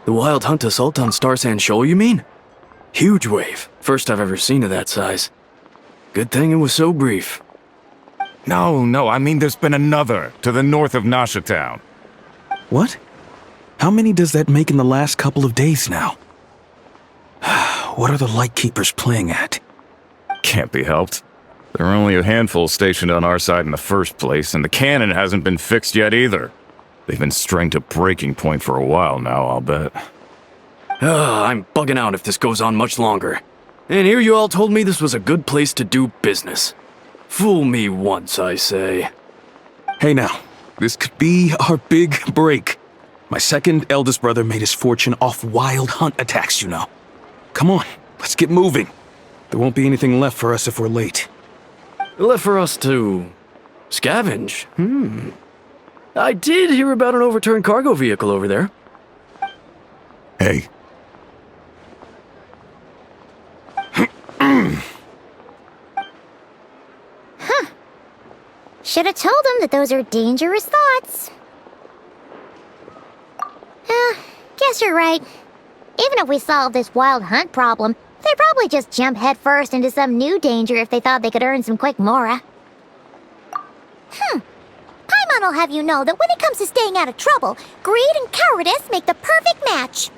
The wild hunt assault on Star Sand Shoal, you mean? Huge wave. First I've ever seen of that size. Good thing it was so brief. No, I mean there's been another to the north of Nasha Town. What? How many does that make in the last couple of days now? What are the Lightkeepers playing at? Can't be helped. There are only a handful stationed on our side in the first place, and the cannon hasn't been fixed yet either. They've been strained to breaking point for a while now, I'll bet. I'm bugging out if this goes on much longer. And here you all told me this was a good place to do business. Fool me once, I say. Hey now, this could be our big break. My second eldest brother made his fortune off wild hunt attacks, you know. Come on, let's get moving. There won't be anything left for us if we're late. Left for us to scavenge? I did hear about an overturned cargo vehicle over there. Hey. Should have told him that those are dangerous thoughts. Guess you're right. Even if we solve this wild hunt problem, they'd probably just jump headfirst into some new danger if they thought they could earn some quick mora. Paimon will have you know that when it comes to staying out of trouble, greed and cowardice make the perfect match.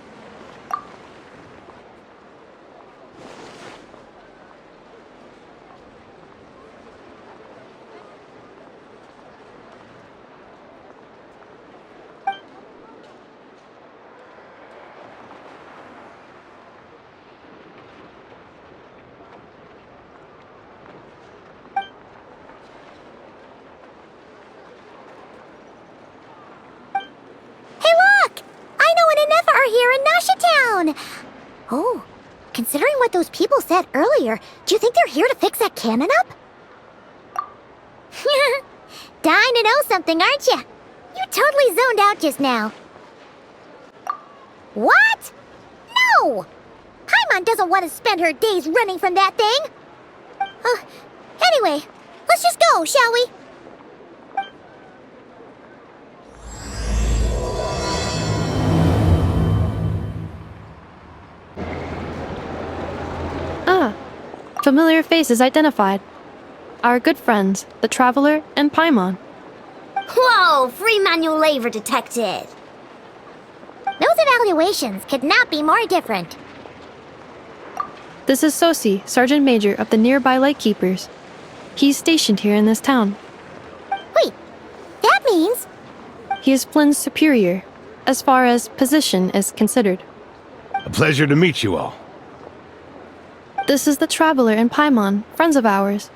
Here in Nasha Town! Oh, considering what those people said earlier, do you think they're here to fix that cannon up? Dying to know something, aren't you? You totally zoned out just now. What? No! Paimon doesn't want to spend her days running from that thing. Anyway, let's just go, shall we? Familiar faces identified. Our good friends, the Traveler and Paimon. Whoa, free manual labor detected. Those evaluations could not be more different. This is Sosi, Sergeant Major of the nearby Lightkeepers. He's stationed here in this town. Wait, that means... He is Flynn's superior, as far as position is considered. A pleasure to meet you all. This is the Traveler and Paimon, friends of ours.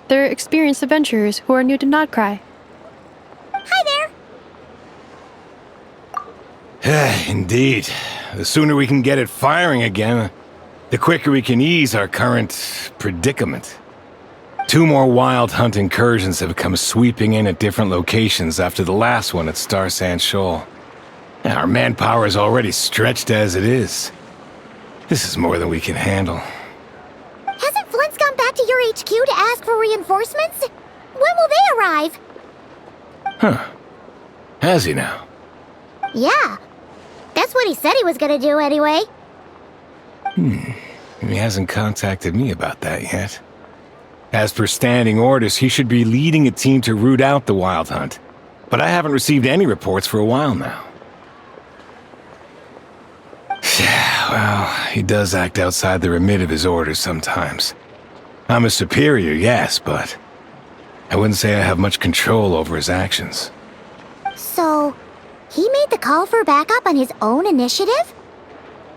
They're experienced adventurers who are new to Krai. Hi there! Indeed. The sooner we can get it firing again, the quicker we can ease our current predicament. 2 more wild hunt incursions have come sweeping in at different locations after the last one at Star Sand Shoal. Our manpower is already stretched as it is. This is more than we can handle. Hasn't Flint's gone back to your HQ to ask for reinforcements? When will they arrive? Huh. Has he now? Yeah. That's what he said he was gonna do anyway. He hasn't contacted me about that yet. As per standing orders, he should be leading a team to root out the wild hunt. But I haven't received any reports for a while now. Well, he does act outside the remit of his orders sometimes. I'm a superior, yes, but I wouldn't say I have much control over his actions. So, he made the call for backup on his own initiative?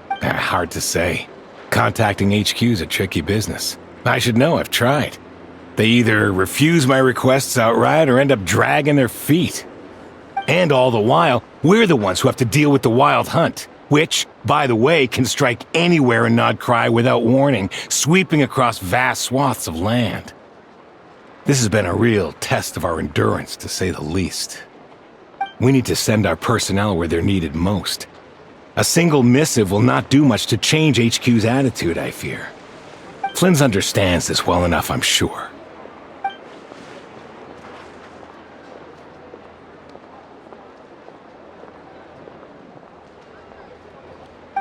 Hard to say. Contacting HQ is a tricky business. I should know, I've tried. They either refuse my requests outright or end up dragging their feet. And all the while, we're the ones who have to deal with the wild hunt. Which, by the way, can strike anywhere in Krai without warning, sweeping across vast swaths of land. This has been a real test of our endurance, to say the least. We need to send our personnel where they're needed most. A single missive will not do much to change HQ's attitude, I fear. Flynn's understands this well enough, I'm sure.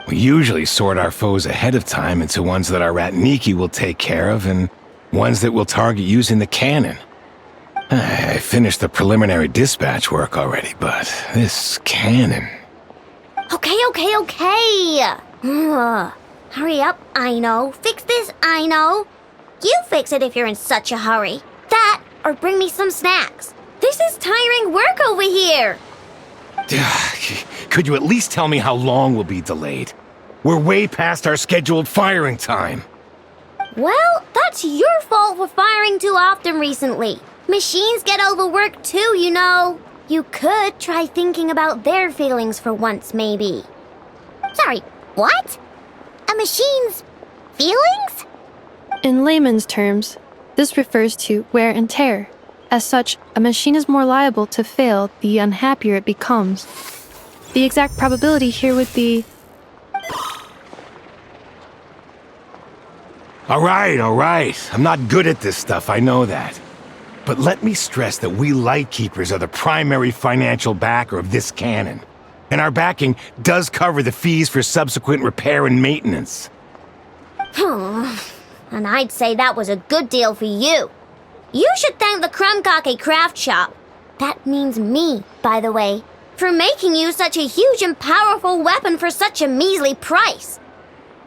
We usually sort our foes ahead of time into ones that our Ratniki will take care of and ones that we'll target using the cannon. I finished the preliminary dispatch work already, but this cannon... Okay. Hurry up, I know. Fix this, I know. You fix it if you're in such a hurry. That, or bring me some snacks. This is tiring work over here. Could you at least tell me how long we'll be delayed? We're way past our scheduled firing time. Well, that's your fault for firing too often recently. Machines get overworked too, you know. You could try thinking about their feelings for once, maybe. Sorry, what? A machine's feelings? In layman's terms, this refers to wear and tear. As such, a machine is more liable to fail the unhappier it becomes. The exact probability here would be... All right. I'm not good at this stuff, I know that. But let me stress that we Lightkeepers are the primary financial backer of this cannon. And our backing does cover the fees for subsequent repair and maintenance. And I'd say that was a good deal for you. You should thank the Krumkake craft shop. That means me, by the way, for making you such a huge and powerful weapon for such a measly price.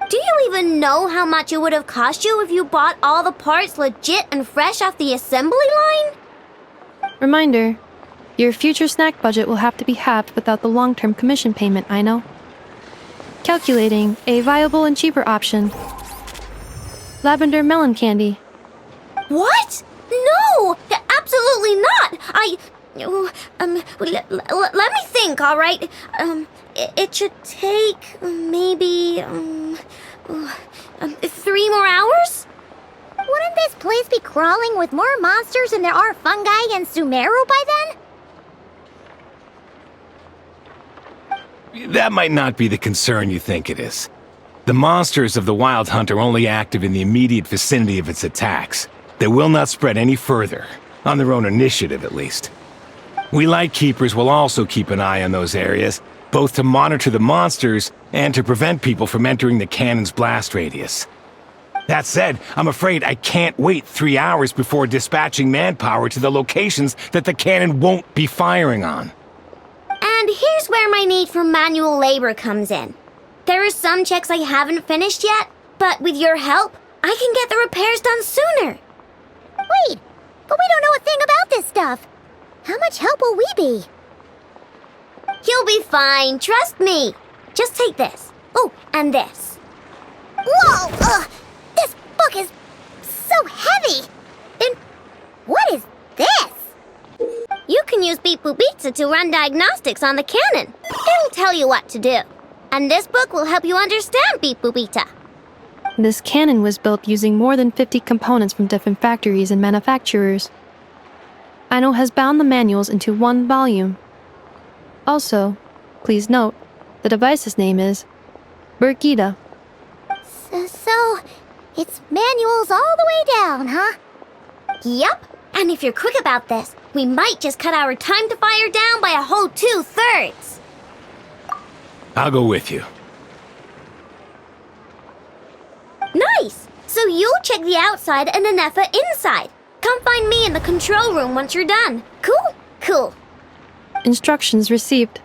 Do you even know how much it would have cost you if you bought all the parts legit and fresh off the assembly line? Reminder, your future snack budget will have to be halved without the long-term commission payment, I know. Calculating a viable and cheaper option. Lavender melon candy. What? No! Absolutely not! Let me think, all right? It should take maybe 3 more hours? Wouldn't this place be crawling with more monsters than there are fungi in Sumeru by then? That might not be the concern you think it is. The monsters of the Wild Hunt are only active in the immediate vicinity of its attacks. They will not spread any further, on their own initiative at least. We Lightkeepers will also keep an eye on those areas, both to monitor the monsters and to prevent people from entering the cannon's blast radius. That said, I'm afraid I can't wait 3 hours before dispatching manpower to the locations that the cannon won't be firing on. And here's where my need for manual labor comes in. There are some checks I haven't finished yet, but with your help, I can get the repairs done sooner. Wait, but we don't know a thing about this stuff. How much help will we be? You'll be fine, trust me. Just take this. Oh, and this. Whoa! This book is so heavy. And what is this? You can use Beep Boop Pizza to run diagnostics on the cannon. It'll tell you what to do. And this book will help you understand Beep Boop Pizza. This cannon was built using more than 50 components from different factories and manufacturers. Aino has bound the manuals into one volume. Also, please note, the device's name is Burkita. So, it's manuals all the way down, huh? Yup. And if you're quick about this, we might just cut our time to fire down by a whole 2/3. I'll go with you. Nice! So you'll check the outside and Anefa inside. Come find me in the control room once you're done. Cool? Cool. Instructions received.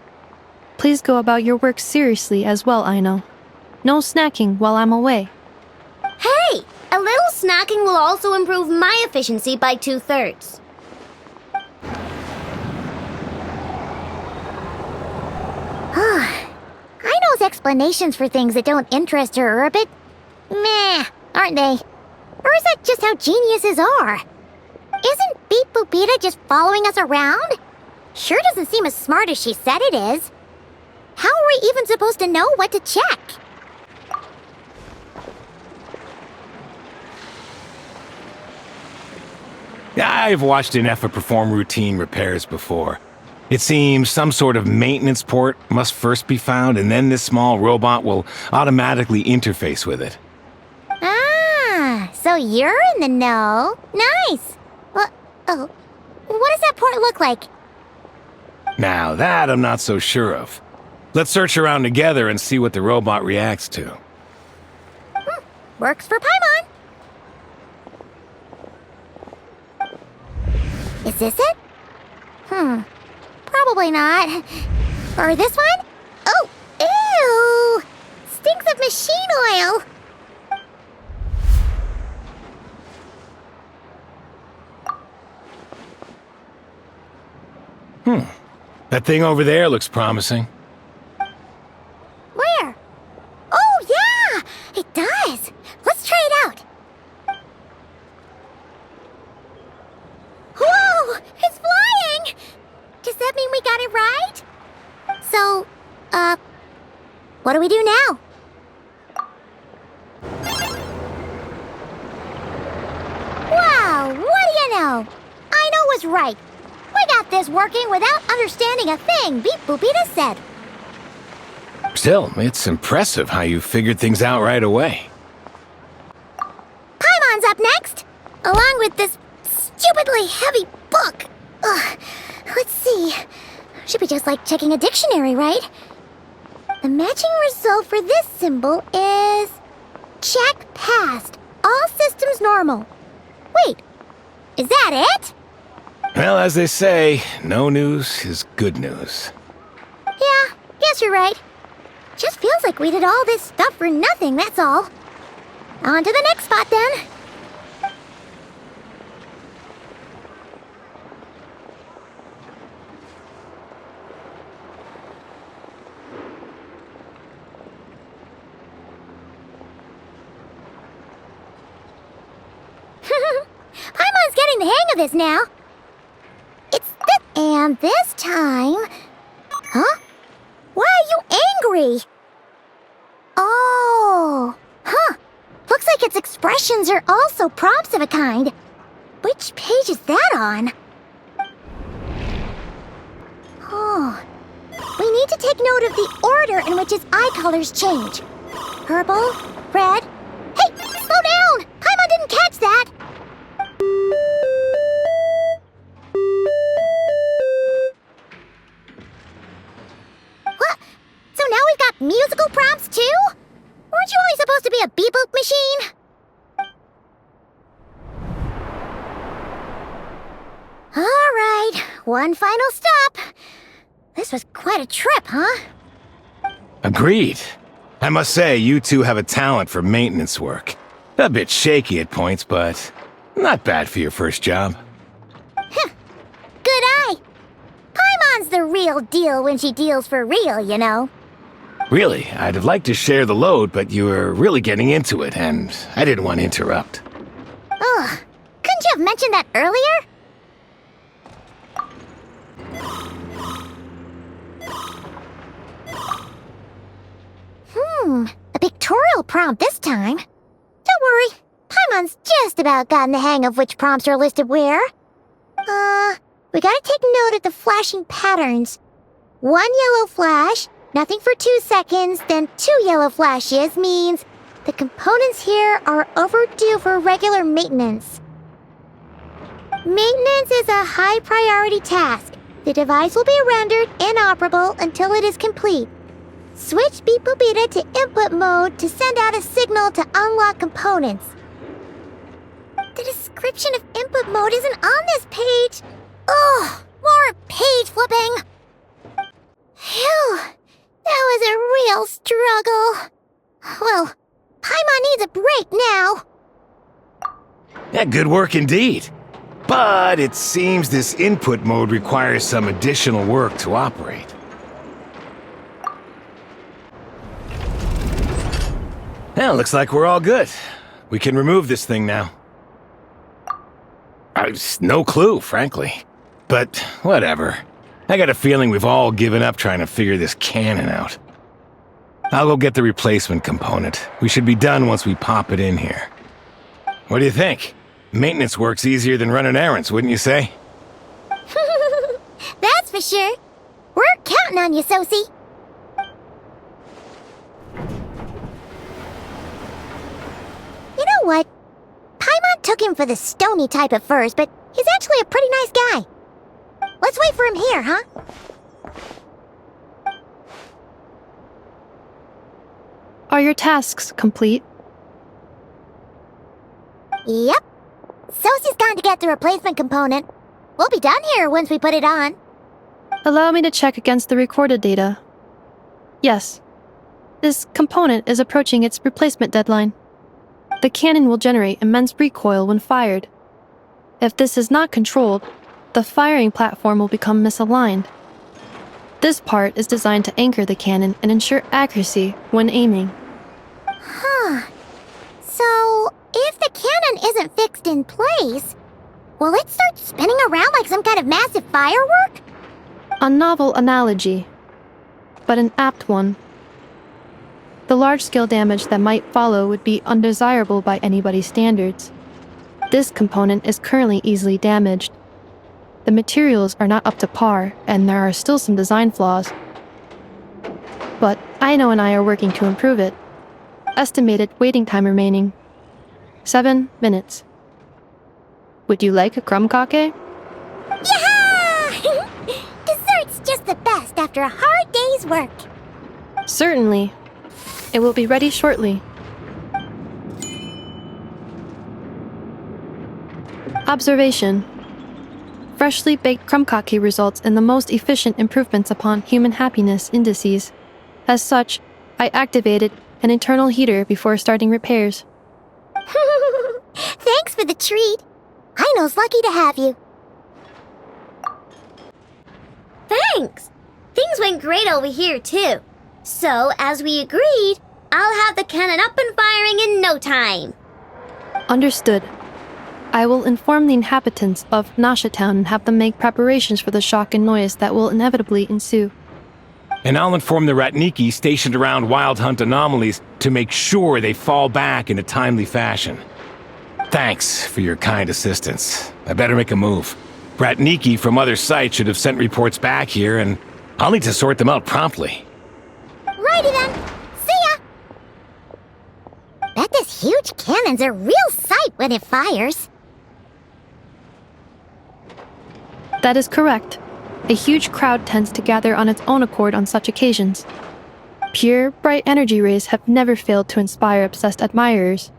Please go about your work seriously as well, Aino. No snacking while I'm away. Hey! A little snacking will also improve my efficiency by 2/3. Aino's explanations for things that don't interest her are a bit meh, aren't they? Or is that just how geniuses are? Isn't Beep Boopita just following us around? Sure doesn't seem as smart as she said it is. How are we even supposed to know what to check? I've watched Anefa perform routine repairs before. It seems some sort of maintenance port must first be found, and then this small robot will automatically interface with it. Ah, so you're in the know. Nice. What does that port look like? Now that I'm not so sure of. Let's search around together and see what the robot reacts to. Works for Paimon. Is this it? Probably not. Or this one? Oh, ew! Stinks of machine oil. That thing over there looks promising. Where? Oh, yeah! It does. Let's try it out. Whoa! It's flying! Does that mean we got it right? So, what do we do now? Wow, what do you know? I know was right. We got this working without understanding a thing Beep Boopita said. Still, it's impressive how you figured things out right away. Paimon's up next, along with this stupidly heavy book. Ugh. Let's see. Should be just like checking a dictionary, right? The matching result for this symbol is... check passed. All systems normal. Wait, is that it? Well, as they say, no news is good news. Yeah, guess you're right. Just feels like we did all this stuff for nothing, that's all. On to the next spot, then. Paimon's getting the hang of this now. It's this... And this time... Huh? Why are you angry? Oh... Huh. Looks like its expressions are also prompts of a kind. Which page is that on? Oh... We need to take note of the order in which its eye colors change. Purple, red... Hey! Slow down! Paimon didn't catch that! What? So now we've got musical prompts too? Weren't you only supposed to be a beep-boop machine? Alright, one final stop. This was quite a trip, huh? Agreed. I must say, you two have a talent for maintenance work. A bit shaky at points, but not bad for your first job. Good eye. Paimon's the real deal when she deals for real, you know. Really, I'd have liked to share the load, but you were really getting into it, and I didn't want to interrupt. Ugh. Couldn't you have mentioned that earlier? A pictorial prompt this time. Don't worry, Paimon's just about gotten the hang of which prompts are listed where. We gotta take note of the flashing patterns. 1 yellow flash, nothing for 2 seconds, then 2 yellow flashes means the components here are overdue for regular maintenance. Maintenance is a high priority task. The device will be rendered inoperable until it is complete. Switch Beep Boopita to input mode to send out a signal to unlock components. The description of input mode isn't on this page. Ugh, more page flipping. Phew, that was a real struggle. Well, Paimon needs a break now. Yeah, good work indeed. But it seems this input mode requires some additional work to operate. Well, looks like we're all good. We can remove this thing now. I've no clue, frankly. But whatever. I got a feeling we've all given up trying to figure this cannon out. I'll go get the replacement component. We should be done once we pop it in here. What do you think? Maintenance work's easier than running errands, wouldn't you say? That's for sure. We're counting on you, Sosie. You know what? Paimon took him for the stony type at first, but he's actually a pretty nice guy. Let's wait for him here, huh? Are your tasks complete? Yep. Sosie's gone to get the replacement component. We'll be done here once we put it on. Allow me to check against the recorded data. Yes. This component is approaching its replacement deadline. The cannon will generate immense recoil when fired. If this is not controlled, the firing platform will become misaligned. This part is designed to anchor the cannon and ensure accuracy when aiming. Huh. So, if the cannon isn't fixed in place, will it start spinning around like some kind of massive firework? A novel analogy, but an apt one. The large-scale damage that might follow would be undesirable by anybody's standards. This component is currently easily damaged. The materials are not up to par, and there are still some design flaws. But Aino and I are working to improve it. Estimated waiting time remaining: 7 minutes. Would you like a crumb cake? Yeah! Dessert's just the best after a hard day's work. Certainly. It will be ready shortly. Observation. Freshly baked crumb cake results in the most efficient improvements upon human happiness indices. As such, I activated an internal heater before starting repairs. Thanks for the treat. Aino's lucky to have you. Thanks. Things went great over here, too. So, as we agreed, I'll have the cannon up and firing in no time. Understood. I will inform the inhabitants of Nasha Town and have them make preparations for the shock and noise that will inevitably ensue. And I'll inform the Ratniki stationed around Wild Hunt anomalies to make sure they fall back in a timely fashion. Thanks for your kind assistance. I better make a move. Ratniki from other sites should have sent reports back here, and I'll need to sort them out promptly. Righty then. See ya! Bet this huge cannon's a real sight when it fires. That is correct. A huge crowd tends to gather on its own accord on such occasions. Pure, bright energy rays have never failed to inspire obsessed admirers.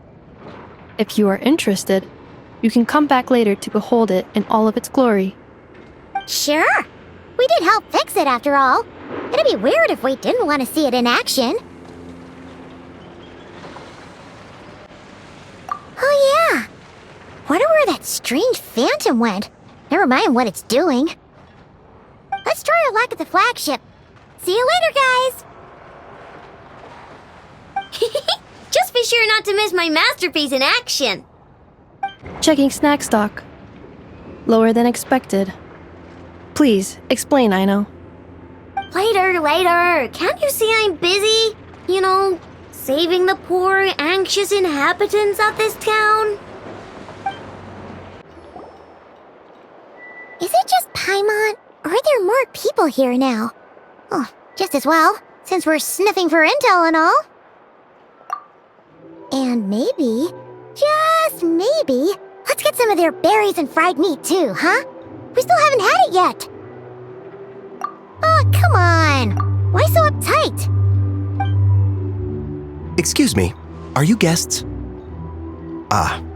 If you are interested, you can come back later to behold it in all of its glory. Sure. We did help fix it after all. It'd be weird if we didn't want to see it in action. Oh yeah. Wonder where that strange phantom went. Never mind what it's doing. Let's try our luck at the flagship. See you later, guys. Just be sure not to miss my masterpiece in action. Checking snack stock. Lower than expected. Please, explain, Aino. Later. Can't you see I'm busy? You know, saving the poor, anxious inhabitants of this town? Is it just Paimon, or are there more people here now? Oh, just as well, since we're sniffing for intel and all. And maybe, just maybe, let's get some of their berries and fried meat too, huh? We still haven't had it yet. Oh, come on. Why so uptight? Excuse me, are you guests?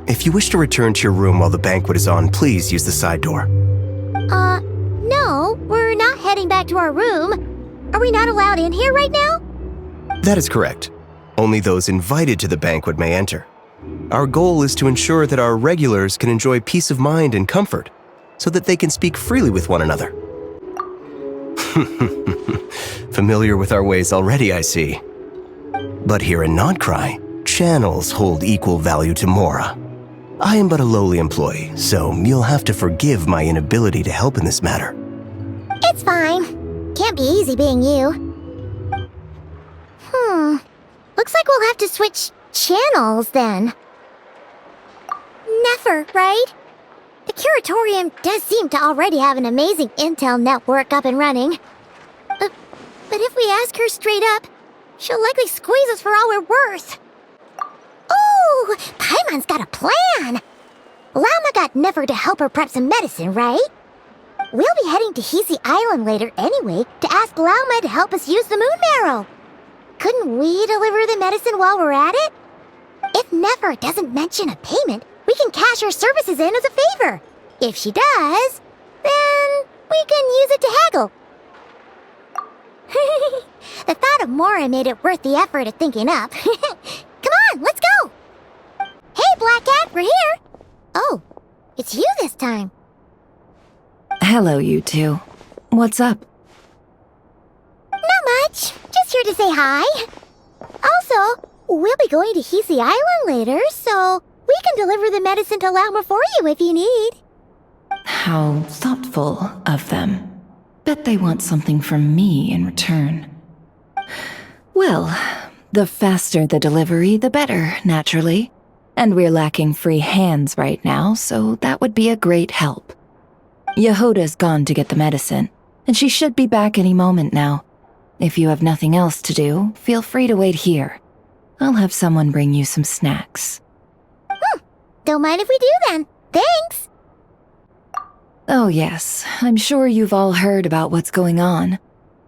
If you wish to return to your room while the banquet is on, please use the side door. No, we're not heading back to our room. Are we not allowed in here right now? That is correct. Only those invited to the banquet may enter. Our goal is to ensure that our regulars can enjoy peace of mind and comfort, so that they can speak freely with one another. Familiar with our ways already, I see. But here in Krai, channels hold equal value to Mora. I am but a lowly employee, so you'll have to forgive my inability to help in this matter. It's fine. Can't be easy being you. Looks like we'll have to switch channels then. Never, right? The Curatorium does seem to already have an amazing intel network up and running. But if we ask her straight up, she'll likely squeeze us for all we're worth. Ooh, Paimon's got a plan! Llama got Never to help her prep some medicine, right? We'll be heading to Hisi Island later anyway to ask Llama to help us use the moon marrow. couldn't we deliver the medicine while we're at it? If Nefer doesn't mention a payment, we can cash our services in as a favor. If she does, then we can use it to haggle. The thought of Mora made it worth the effort of thinking up. Come on, let's go! Hey, Black Cat, we're here! Oh, it's you this time. Hello, you two. What's up? Not much. Just here to say hi. Also, we'll be going to Hisi Island later, so we can deliver the medicine to Lauma for you if you need. How thoughtful of them. Bet they want something from me in return. Well, the faster the delivery, the better, naturally. And we're lacking free hands right now, so that would be a great help. Yehoda's gone to get the medicine, and she should be back any moment now. If you have nothing else to do, feel free to wait here. I'll have someone bring you some snacks. Don't mind if we do then. Thanks! Oh yes, I'm sure you've all heard about what's going on.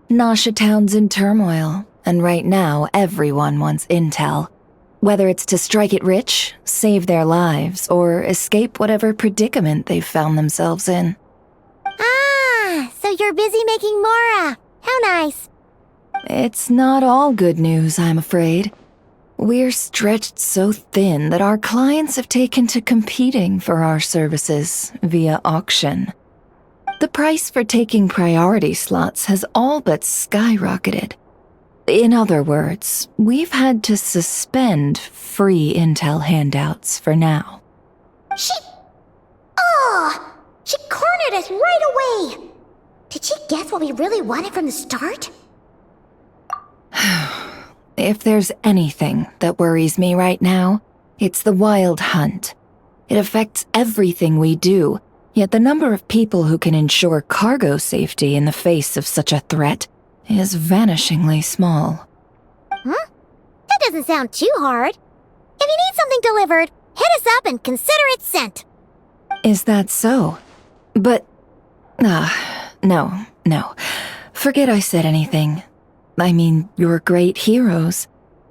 Nasha Town's in turmoil, and right now everyone wants intel. Whether it's to strike it rich, save their lives, or escape whatever predicament they've found themselves in. Ah, so you're busy making Mora. How nice. It's not all good news, I'm afraid. We're stretched so thin that our clients have taken to competing for our services via auction. The price for taking priority slots has all but skyrocketed. In other words, we've had to suspend free intel handouts for now. She cornered us right away! Did she guess what we really wanted from the start? If there's anything that worries me right now, it's the wild hunt. It affects everything we do, yet the number of people who can ensure cargo safety in the face of such a threat is vanishingly small. Huh? That doesn't sound too hard. If you need something delivered, hit us up and consider it sent. Is that so? But... no. Forget I said anything. I mean, you're great heroes.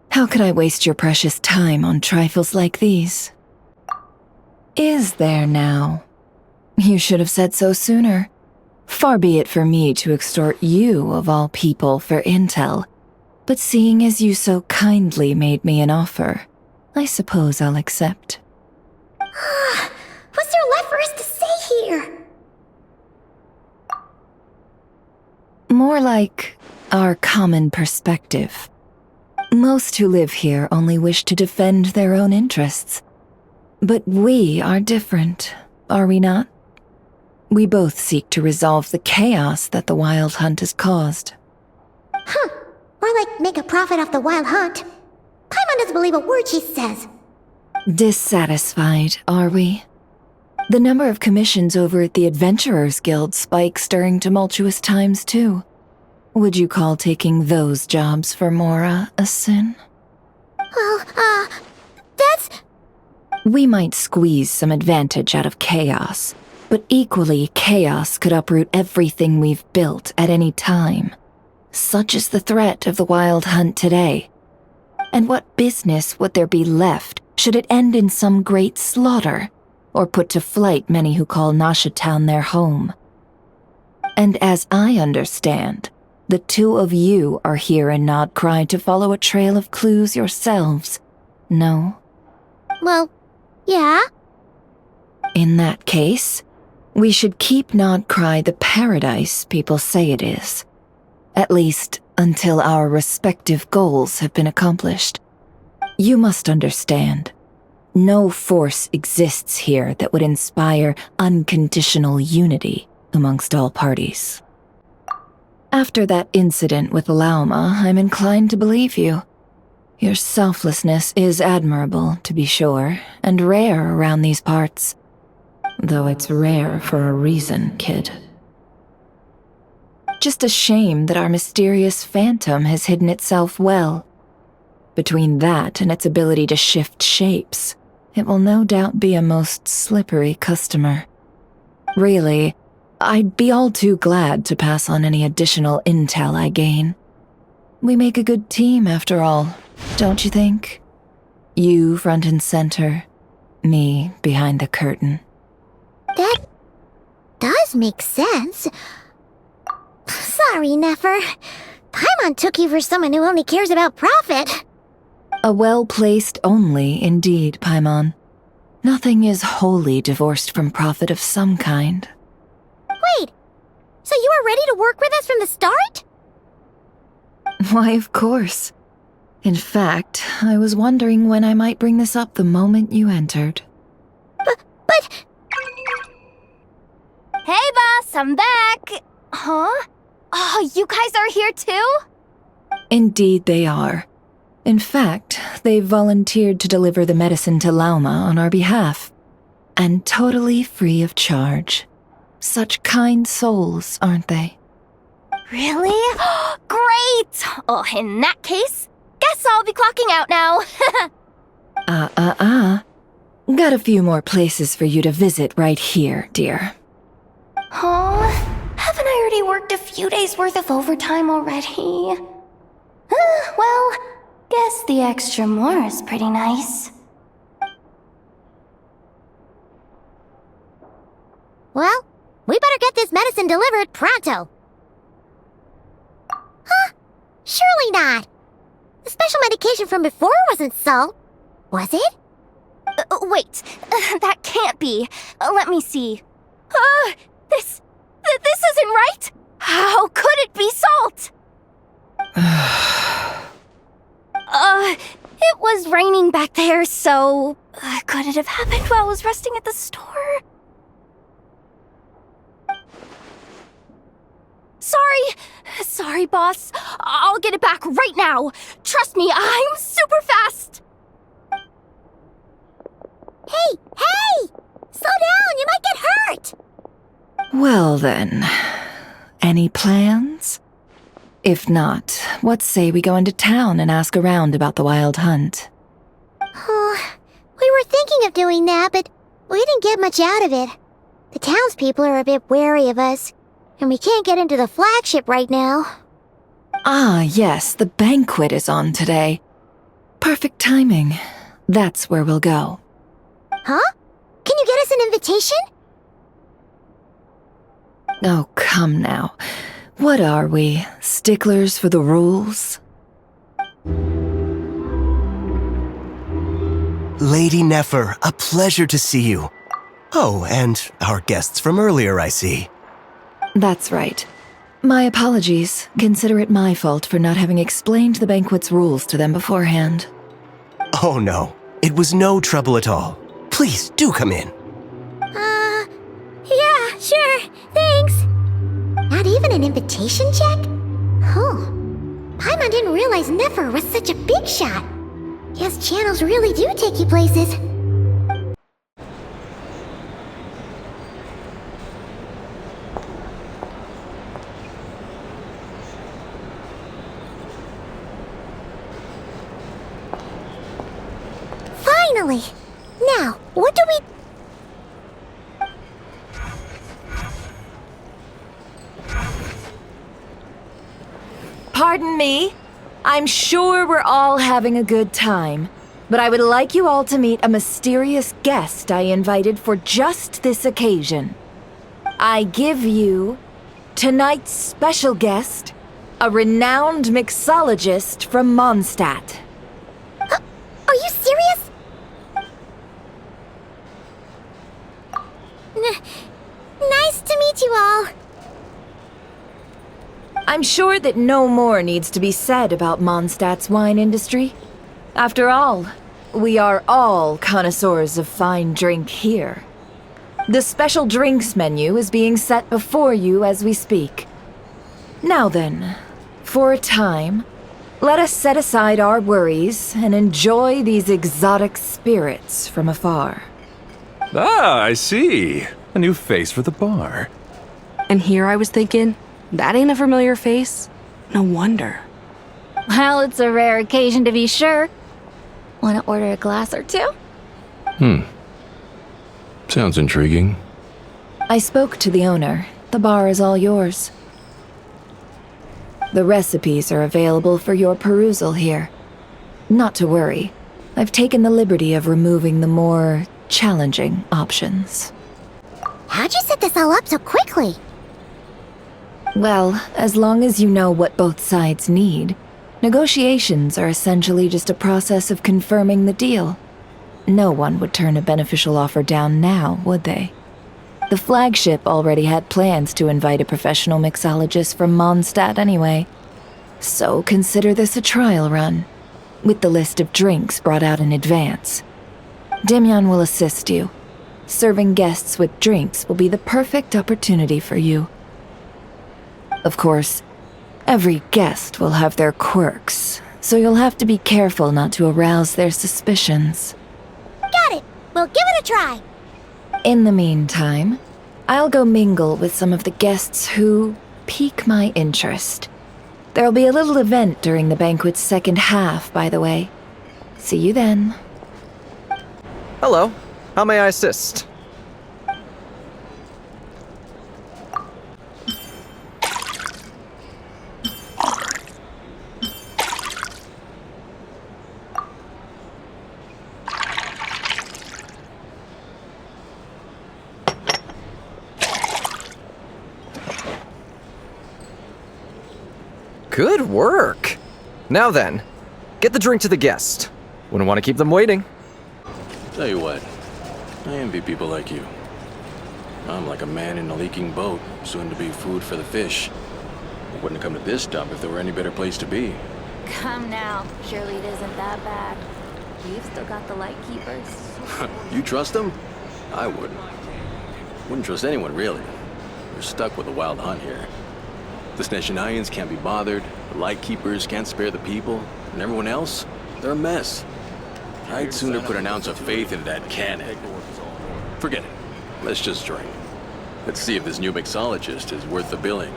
How could I waste your precious time on trifles like these? Is there now? You should have said so sooner. Far be it for me to extort you, of all people, for intel. But seeing as you so kindly made me an offer, I suppose I'll accept. What's there left for us to say here? More like our common perspective. Most who live here only wish to defend their own interests. But we are different, are we not? We both seek to resolve the chaos that the Wild Hunt has caused. More like make a profit off the Wild Hunt. Paimon doesn't believe a word she says. Dissatisfied, are we? The number of commissions over at the Adventurers Guild spikes during tumultuous times, too. Would you call taking those jobs for Mora a sin? Well, that's... We might squeeze some advantage out of chaos, but equally, chaos could uproot everything we've built at any time. Such is the threat of the Wild Hunt today. And what business would there be left should it end in some great slaughter, or put to flight many who call Nasha Town their home? And as I understand, the two of you are here in Krai to follow a trail of clues yourselves, no? Well, yeah. In that case, we should keep Krai the paradise people say it is. At least until our respective goals have been accomplished. You must understand, no force exists here that would inspire unconditional unity amongst all parties. After that incident with Lauma, I'm inclined to believe you. Your selflessness is admirable, to be sure, and rare around these parts. Though it's rare for a reason, kid. Just a shame that our mysterious phantom has hidden itself well. Between that and its ability to shift shapes, it will no doubt be a most slippery customer. Really, I'd be all too glad to pass on any additional intel I gain. We make a good team after all, don't you think? You front and center, me behind the curtain. That does make sense. Sorry, Nefer. Paimon took you for someone who only cares about profit. A well-placed only, indeed, Paimon. Nothing is wholly divorced from profit of some kind. Wait, so you were ready to work with us from the start? Why, of course. In fact, I was wondering when I might bring this up the moment you entered. But... Hey, boss, I'm back! Huh? Oh, you guys are here too? Indeed they are. In fact, they've volunteered to deliver the medicine to Lauma on our behalf. And totally free of charge. Such kind souls, aren't they? Really? Great! Oh, in that case, guess I'll be clocking out now. Got a few more places for you to visit right here, dear. Oh, haven't I already worked a few days worth of overtime already? Well, guess the extra more is pretty nice. Well, we better get this medicine delivered pronto. Huh? Surely not. The special medication from before wasn't salt, was it? Wait, that can't be. Let me see. This isn't right! How could it be salt? It was raining back there, so... could it have happened while I was resting at the store? Sorry, boss. I'll get it back right now. Trust me, I'm super fast. Hey! Slow down, you might get hurt! Well then, any plans? If not, what say we go into town and ask around about the wild hunt? Oh, we were thinking of doing that, but we didn't get much out of it. The townspeople are a bit wary of us, and we can't get into the flagship right now. Ah, yes, the banquet is on today. Perfect timing. That's where we'll go. Huh? Can you get us an invitation? Oh, come now. What are we, sticklers for the rules? Lady Nefer, a pleasure to see you. Oh, and our guests from earlier, I see. That's right. My apologies. Consider it my fault for not having explained the banquet's rules to them beforehand. Oh no, it was no trouble at all. Please, do come in. Yeah, sure, thanks. Not even an invitation check? Oh, Paimon didn't realize Nefer was such a big shot. Guess channels really do take you places. Finally! Now, what do we... Pardon me. I'm sure we're all having a good time, but I would like you all to meet a mysterious guest I invited for just this occasion. I give you tonight's special guest, a renowned mixologist from Mondstadt. Are you serious? Nice to meet you all. I'm sure that no more needs to be said about Mondstadt's wine industry. After all, we are all connoisseurs of fine drink here. The special drinks menu is being set before you as we speak. Now then, for a time, let us set aside our worries and enjoy these exotic spirits from afar. Ah, I see. A new face for the bar. And here I was thinking, that ain't a familiar face. No wonder. Well, it's a rare occasion to be sure. Want to order a glass or two? Sounds intriguing. I spoke to the owner. The bar is all yours. The recipes are available for your perusal here. Not to worry, I've taken the liberty of removing the more challenging options. How'd you set this all up so quickly? Well, as long as you know what both sides need, negotiations are essentially just a process of confirming the deal. No one would turn a beneficial offer down now, would they? The flagship already had plans to invite a professional mixologist from Mondstadt anyway. So consider this a trial run, with the list of drinks brought out in advance. Demyan will assist you. Serving guests with drinks will be the perfect opportunity for you. Of course, every guest will have their quirks, so you'll have to be careful not to arouse their suspicions. Got it. We'll give it a try. In the meantime, I'll go mingle with some of the guests who pique my interest. There'll be a little event during the banquet's second half, by the way. See you then. Hello. How may I assist? Good work! Now then, get the drink to the guest. Wouldn't want to keep them waiting. Tell you what, I envy people like you. I'm like a man in a leaking boat, soon to be food for the fish. I wouldn't have come to this dump if there were any better place to be. Come now, surely it isn't that bad. We've still got the light keepers. You trust them? I wouldn't. Wouldn't trust anyone, really. We're stuck with a wild hunt here. The Snezhinayans can't be bothered, the Lightkeepers can't spare the people, and everyone else, they're a mess. I'd sooner put an ounce of faith into that cannon. Forget it. Let's just drink. Let's see if this new mixologist is worth the billing.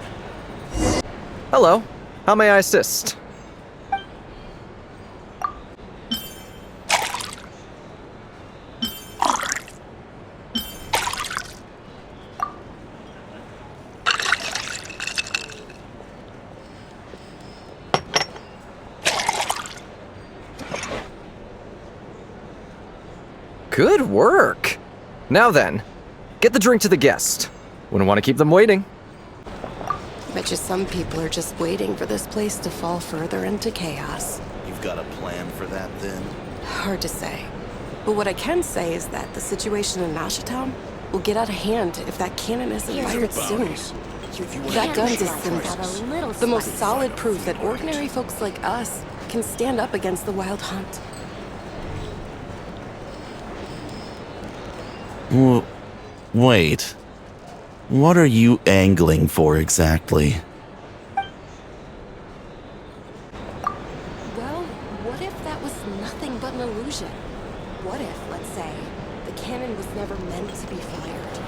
Hello. How may I assist? Good work! Now then, get the drink to the guest. Wouldn't want to keep them waiting. Bet you some people are just waiting for this place to fall further into chaos. You've got a plan for that, then? Hard to say. But what I can say is that the situation in Nashatown will get out of hand if that cannon isn't fired soon. That gun's a symbol. The most solid proof that ordinary folks like us can stand up against the Wild Hunt. Wait. What are you angling for exactly? Well, what if that was nothing but an illusion? What if, let's say, the cannon was never meant to be fired?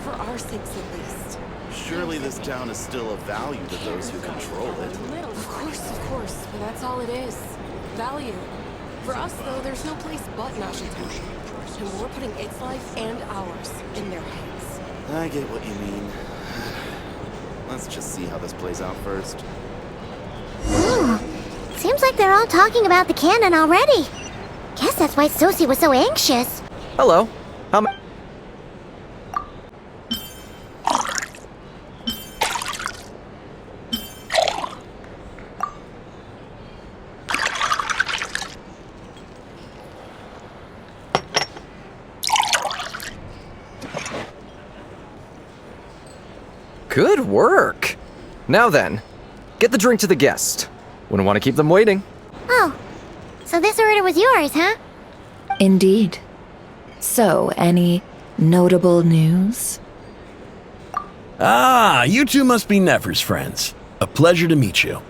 For our sakes at least. Surely this town is still of value to those who control it. Of course, but that's all it is. Value. For us, though, there's no place but Nashatown. And we're putting its life and ours in their hands. I get what you mean. Let's just see how this plays out first. Seems like they're all talking about the cannon already. Guess that's why Sosie was so anxious. Hello. How may... Good work! Now then, get the drink to the guest. Wouldn't want to keep them waiting. Oh, so this order was yours, huh? Indeed. So, any notable news? Ah, you two must be Nefer's friends. A pleasure to meet you.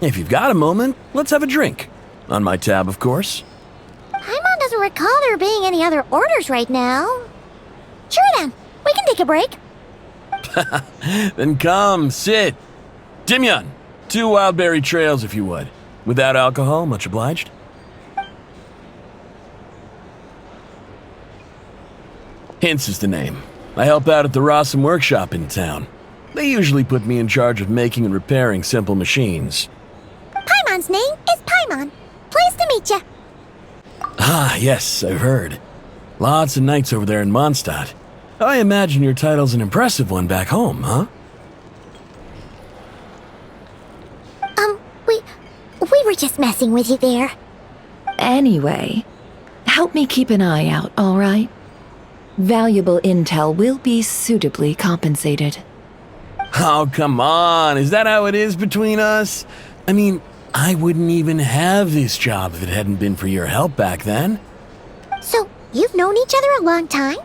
If you've got a moment, let's have a drink. On my tab, of course. Paimon doesn't recall there being any other orders right now. Sure then, we can take a break. Then come, sit. Demyan, 2 wildberry trails if you would. Without alcohol, much obliged. Hints is the name. I help out at the Rossum workshop in town. They usually put me in charge of making and repairing simple machines. Paimon's name is Paimon. Pleased to meet ya. Ah, yes, I've heard. Lots of knights over there in Mondstadt. I imagine your title's an impressive one back home, huh? We were just messing with you there. Anyway, help me keep an eye out, all right? Valuable intel will be suitably compensated. Oh, come on. Is that how it is between us? I mean, I wouldn't even have this job if it hadn't been for your help back then. So, you've known each other a long time?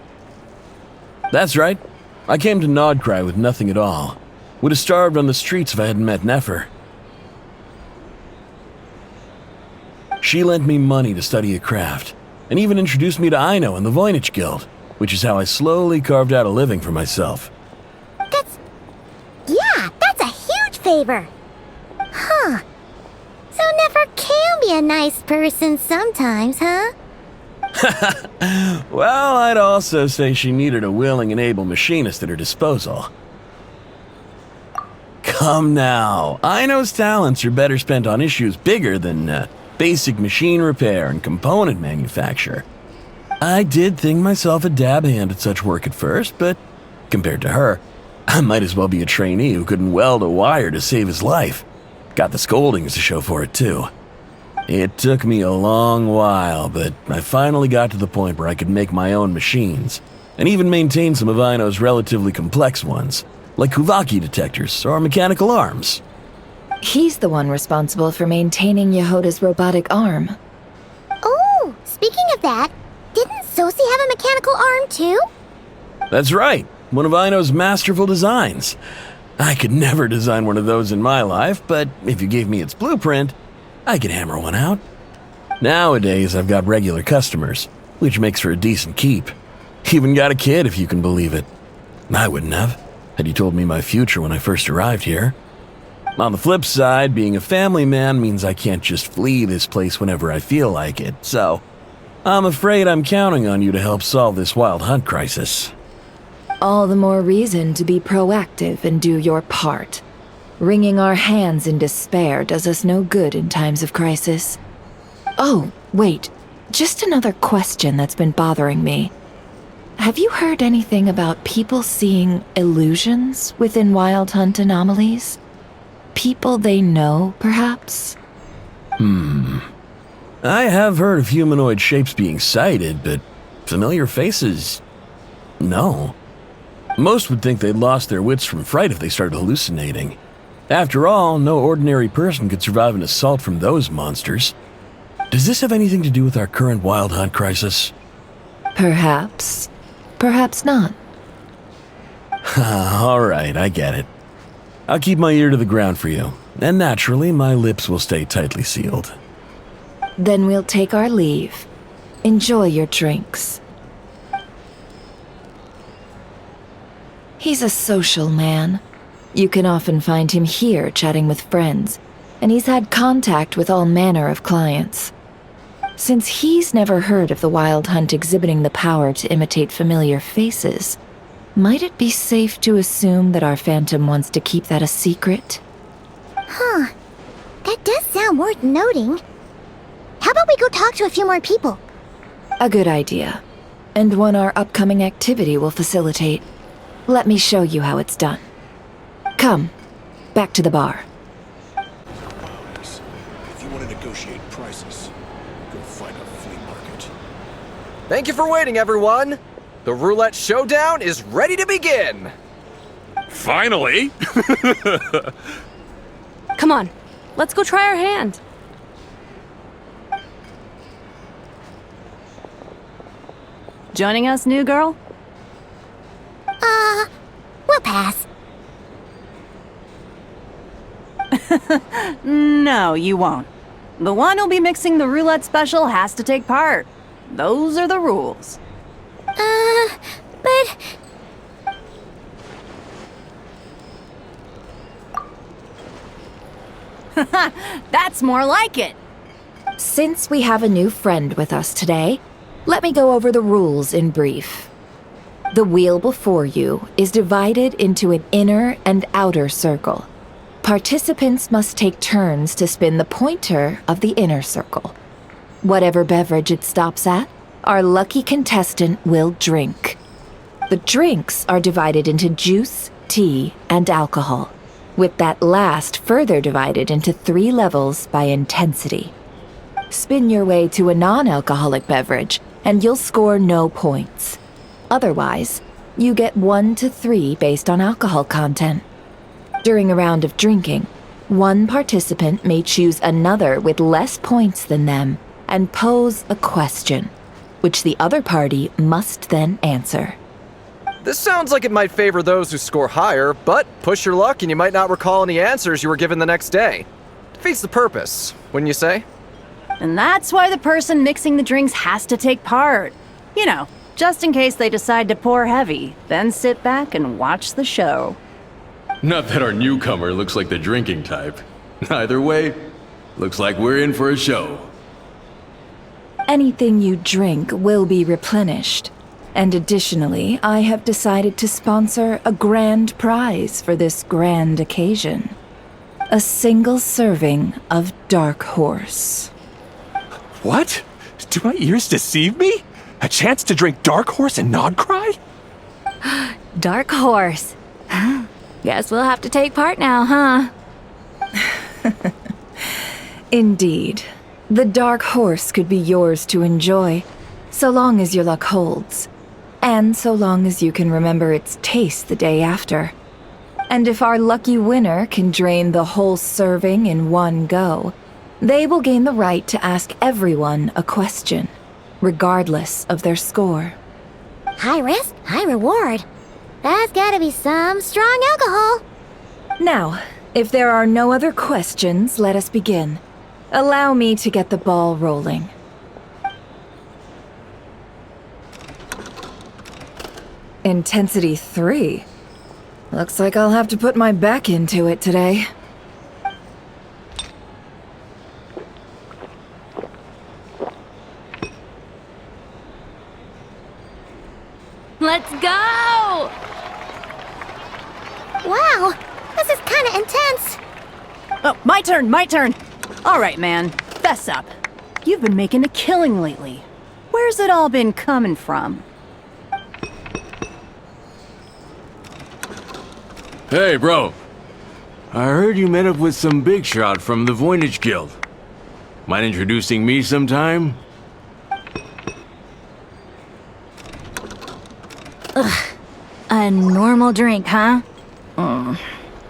That's right. I came to Krai with nothing at all. Would have starved on the streets if I hadn't met Nefer. She lent me money to study a craft, and even introduced me to Aino and the Voynich Guild, which is how I slowly carved out a living for myself. That's a huge favor. Huh. So Nefer can be a nice person sometimes, huh? Well, I'd also say she needed a willing and able machinist at her disposal. Come now, Aino's talents are better spent on issues bigger than basic machine repair and component manufacture. I did think myself a dab hand at such work at first, but compared to her, I might as well be a trainee who couldn't weld a wire to save his life. Got the scoldings to show for it, too. It took me a long while, but I finally got to the point where I could make my own machines, and even maintain some of Aino's relatively complex ones, like Kuvaki detectors or mechanical arms. He's the one responsible for maintaining Yehoda's robotic arm. Oh, speaking of that, didn't Sosi have a mechanical arm too? That's right, one of Aino's masterful designs. I could never design one of those in my life, but if you gave me its blueprint, I could hammer one out. Nowadays, I've got regular customers, which makes for a decent keep. Even got a kid, if you can believe it. I wouldn't have, had you told me my future when I first arrived here. On the flip side, being a family man means I can't just flee this place whenever I feel like it, so I'm afraid I'm counting on you to help solve this wild hunt crisis. All the more reason to be proactive and do your part. Wringing our hands in despair does us no good in times of crisis. Oh, wait. Just another question that's been bothering me. Have you heard anything about people seeing illusions within Wild Hunt anomalies? People they know, perhaps? I have heard of humanoid shapes being sighted, but familiar faces? No. Most would think they'd lost their wits from fright if they started hallucinating. After all, no ordinary person could survive an assault from those monsters. Does this have anything to do with our current Wild Hunt crisis? Perhaps. Perhaps not. All right, I get it. I'll keep my ear to the ground for you, and naturally, my lips will stay tightly sealed. Then we'll take our leave. Enjoy your drinks. He's a social man. You can often find him here chatting with friends, and he's had contact with all manner of clients. Since he's never heard of the Wild Hunt exhibiting the power to imitate familiar faces, might it be safe to assume that our Phantom wants to keep that a secret? Huh. That does sound worth noting. How about we go talk to a few more people? A good idea, and one our upcoming activity will facilitate. Let me show you how it's done. Come, back to the bar. If you want to negotiate prices, go find a flea market. Thank you for waiting, everyone. The roulette showdown is ready to begin. Finally! Come on, let's go try our hand. Joining us, new girl? We'll pass. No, you won't. The one who'll be mixing the roulette special has to take part. Those are the rules. But... That's more like it. Since we have a new friend with us today, let me go over the rules in brief. The wheel before you is divided into an inner and outer circle. Participants must take turns to spin the pointer of the inner circle. Whatever beverage it stops at, our lucky contestant will drink. The drinks are divided into juice, tea, and alcohol, with that last further divided into 3 levels by intensity. Spin your way to a non-alcoholic beverage, and you'll score no points. Otherwise, you get 1 to 3 based on alcohol content. During a round of drinking, one participant may choose another with less points than them and pose a question, which the other party must then answer. This sounds like it might favor those who score higher, but push your luck and you might not recall any answers you were given the next day. Defeats the purpose, wouldn't you say? And that's why the person mixing the drinks has to take part. You know, just in case they decide to pour heavy, then sit back and watch the show. Not that our newcomer looks like the drinking type. Either way, looks like we're in for a show. Anything you drink will be replenished. And additionally, I have decided to sponsor a grand prize for this grand occasion. A single serving of Dark Horse. What? Do my ears deceive me? A chance to drink Dark Horse and not cry? Dark Horse. Guess we'll have to take part now, huh? Indeed. The Dark Horse could be yours to enjoy, so long as your luck holds. And so long as you can remember its taste the day after. And if our lucky winner can drain the whole serving in one go, they will gain the right to ask everyone a question, regardless of their score. High risk, high reward. That's gotta be some strong alcohol. Now, if there are no other questions, let us begin. Allow me to get the ball rolling. Intensity 3. Looks like I'll have to put my back into it today. Let's go! Wow, this is kinda intense. Oh, my turn. All right, man, fess up. You've been making a killing lately. Where's it all been coming from? Hey, bro. I heard you met up with some big shot from the Voynich Guild. Mind introducing me sometime? Ugh. A normal drink, huh?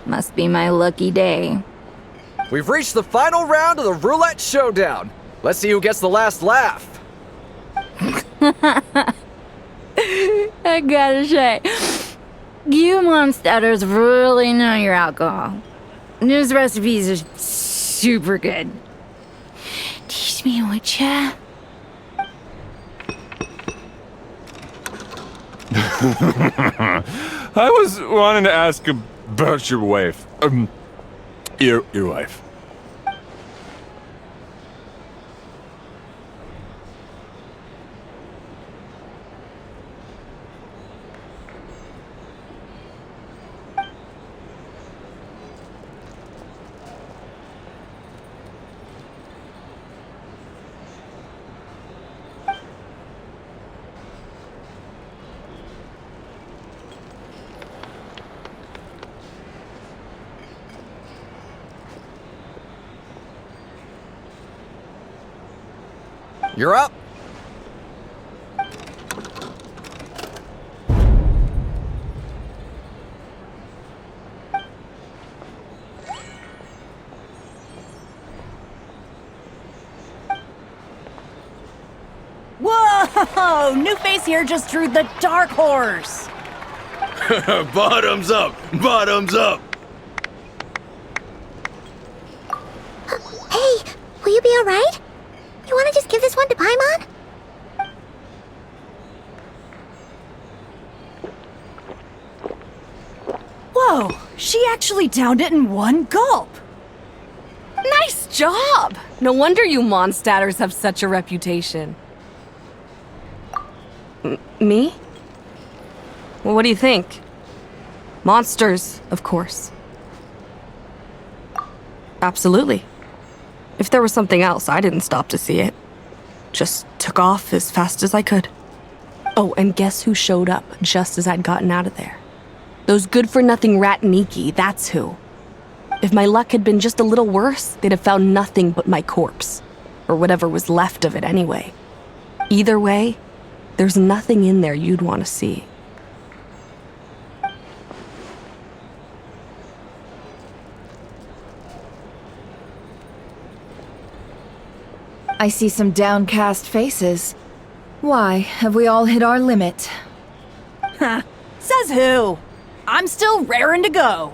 Must be my lucky day. We've reached the final round of the roulette showdown. Let's see who gets the last laugh. I gotta say, you monsters really know your alcohol. These recipes are super good. Teach me, would ya? I was wanting to ask about your wife. Your wife. You're up. Whoa! New face here just drew the Dark Horse. Bottoms up! Bottoms up! Hey, will you be alright? You wanna just give this one to Paimon? Whoa! She actually downed it in one gulp. Nice job! No wonder you Mondstadters have such a reputation. Me? Well, what do you think? Monsters, of course. Absolutely. If there was something else, I didn't stop to see it. Just took off as fast as I could. Oh, and guess who showed up just as I'd gotten out of there? Those good-for-nothing rat Niki, that's who. If my luck had been just a little worse, they'd have found nothing but my corpse. Or whatever was left of it anyway. Either way, there's nothing in there you'd want to see. I see some downcast faces. Why, have we all hit our limit? Ha! Says who? I'm still raring to go.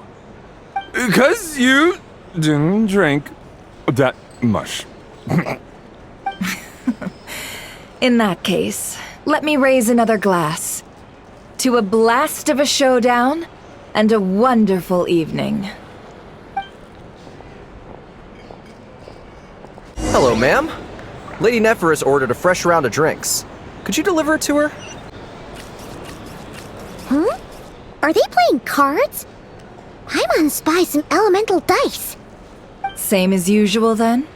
'Cause you didn't drink that much. In that case, let me raise another glass. To a blast of a showdown and a wonderful evening. Hello, ma'am. Lady Nephris ordered a fresh round of drinks. Could you deliver it to her? Huh? Are they playing cards? I'm gonna spy some elemental dice. Same as usual then?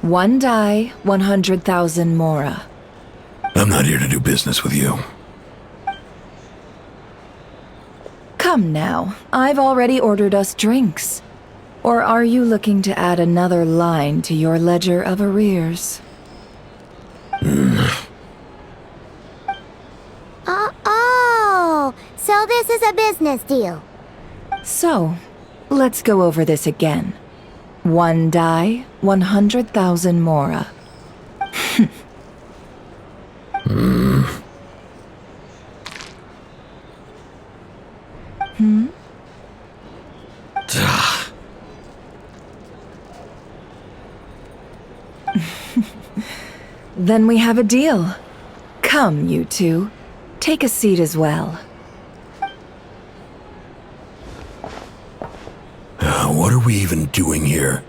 1 die, 100,000 mora. I'm not here to do business with you. Come now, I've already ordered us drinks. Or are you looking to add another line to your ledger of arrears? Oh, so this is a business deal. So, let's go over this again. 1 die, 100,000 mora. Hmm? Then we have a deal. Come, you two. Take a seat as well. What are we even doing here?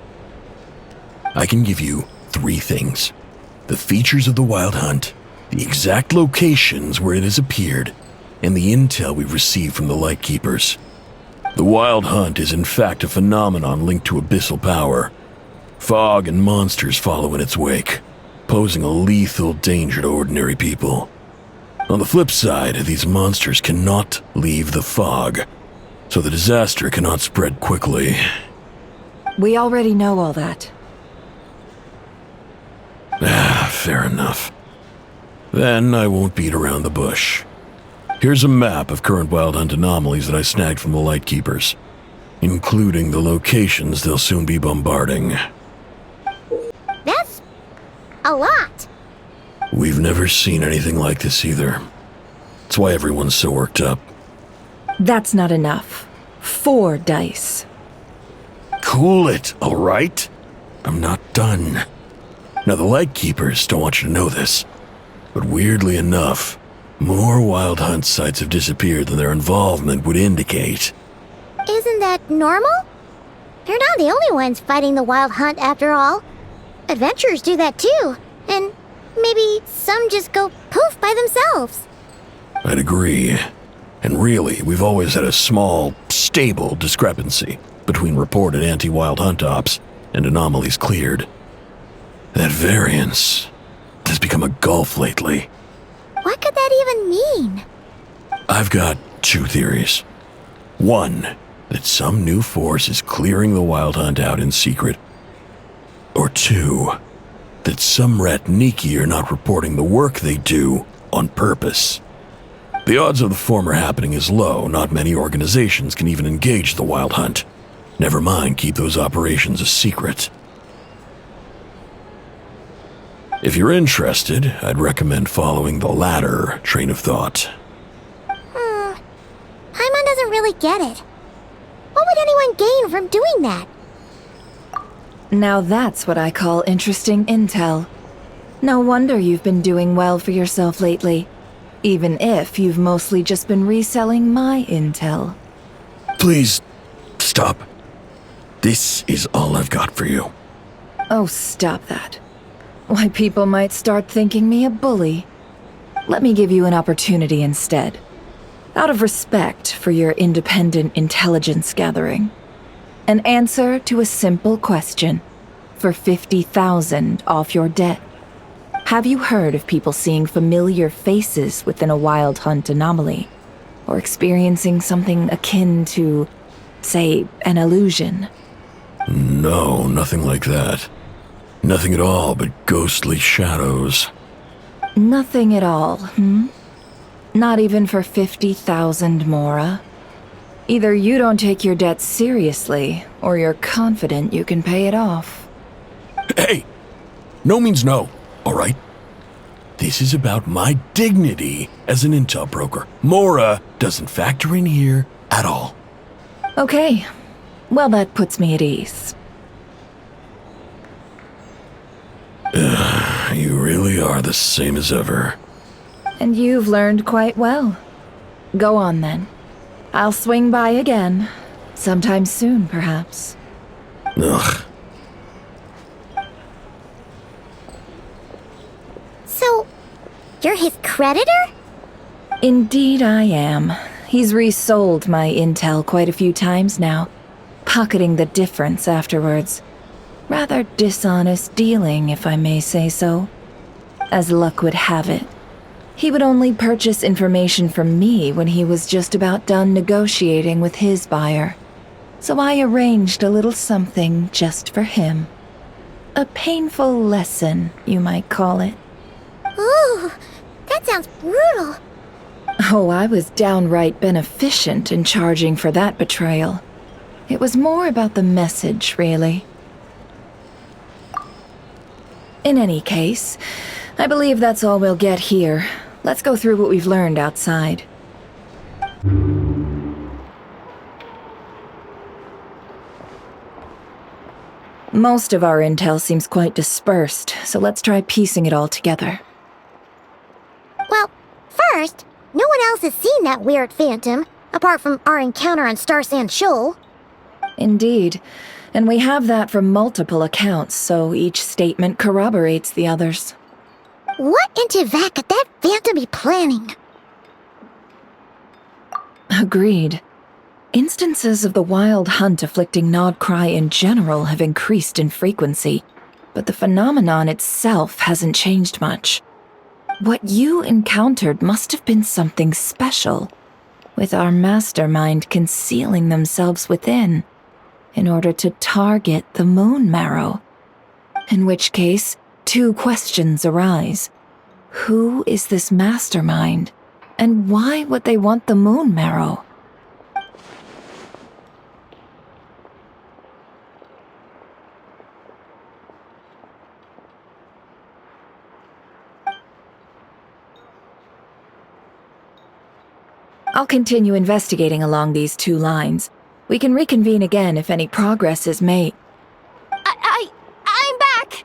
I can give you 3 things. The features of the Wild Hunt, the exact locations where it has appeared, and the intel we've received from the Lightkeepers. The Wild Hunt is in fact a phenomenon linked to abyssal power. Fog and monsters follow in its wake, posing a lethal danger to ordinary people. On the flip side, these monsters cannot leave the fog, so the disaster cannot spread quickly. We already know all that. Fair enough. Then I won't beat around the bush. Here's a map of current Wild Hunt anomalies that I snagged from the Lightkeepers, including the locations they'll soon be bombarding. That's a lot. We've never seen anything like this either. That's why everyone's so worked up. That's not enough. 4 dice. Cool it, all right? I'm not done. Now, the Lightkeepers don't want you to know this, but weirdly enough, more Wild Hunt sites have disappeared than their involvement would indicate. Isn't that normal? They're not the only ones fighting the Wild Hunt after all. Adventurers do that too, and maybe some just go poof by themselves. I'd agree. And really, we've always had a small, stable discrepancy between reported anti-Wild Hunt ops and anomalies cleared. That variance has become a gulf lately. What could that even mean? I've got 2 theories. 1, that some new force is clearing the Wild Hunt out in secret. Or 2, that some rat Niki are not reporting the work they do on purpose. The odds of the former happening is low. Not many organizations can even engage the Wild Hunt. Never mind keep those operations a secret. If you're interested, I'd recommend following the latter train of thought. Paimon doesn't really get it. What would anyone gain from doing that? Now that's what I call interesting intel. No wonder you've been doing well for yourself lately. Even if you've mostly just been reselling my intel. Please, stop. This is all I've got for you. Oh, stop that. Why, people might start thinking me a bully. Let me give you an opportunity instead. Out of respect for your independent intelligence gathering. An answer to a simple question for 50,000 off your debt. Have you heard of people seeing familiar faces within a wild hunt anomaly? Or experiencing something akin to, say, an illusion? No, nothing like that. Nothing at all but ghostly shadows. Nothing at all, Not even for 50,000 Mora? Either you don't take your debt seriously, or you're confident you can pay it off. Hey! No means no, alright? This is about my dignity as an intel broker. Mora doesn't factor in here at all. Okay. Well, that puts me at ease. You really are the same as ever. And you've learned quite well. Go on then. I'll swing by again. Sometime soon, perhaps. Ugh. So, you're his creditor? Indeed I am. He's resold my intel quite a few times now, pocketing the difference afterwards. Rather dishonest dealing, if I may say so. As luck would have it, he would only purchase information from me when he was just about done negotiating with his buyer. So I arranged a little something just for him. A painful lesson, you might call it. Ooh, that sounds brutal. Oh, I was downright beneficent in charging for that betrayal. It was more about the message, really. In any case, I believe that's all we'll get here. Let's go through what we've learned outside. Most of our intel seems quite dispersed, so let's try piecing it all together. Well, first, no one else has seen that weird phantom, apart from our encounter on Star Sand Shoal. Indeed, and we have that from multiple accounts, so each statement corroborates the others. What in Teyvat could that phantom be planning? Agreed. Instances of the wild hunt afflicting Nod Krai in general have increased in frequency, but the phenomenon itself hasn't changed much. What you encountered must have been something special, with our mastermind concealing themselves within, in order to target the Moon Marrow. In which case, two questions arise. Who is this mastermind, and why would they want the Moon Marrow? I'll continue investigating along these two lines. We can reconvene again if any progress is made. I'm back!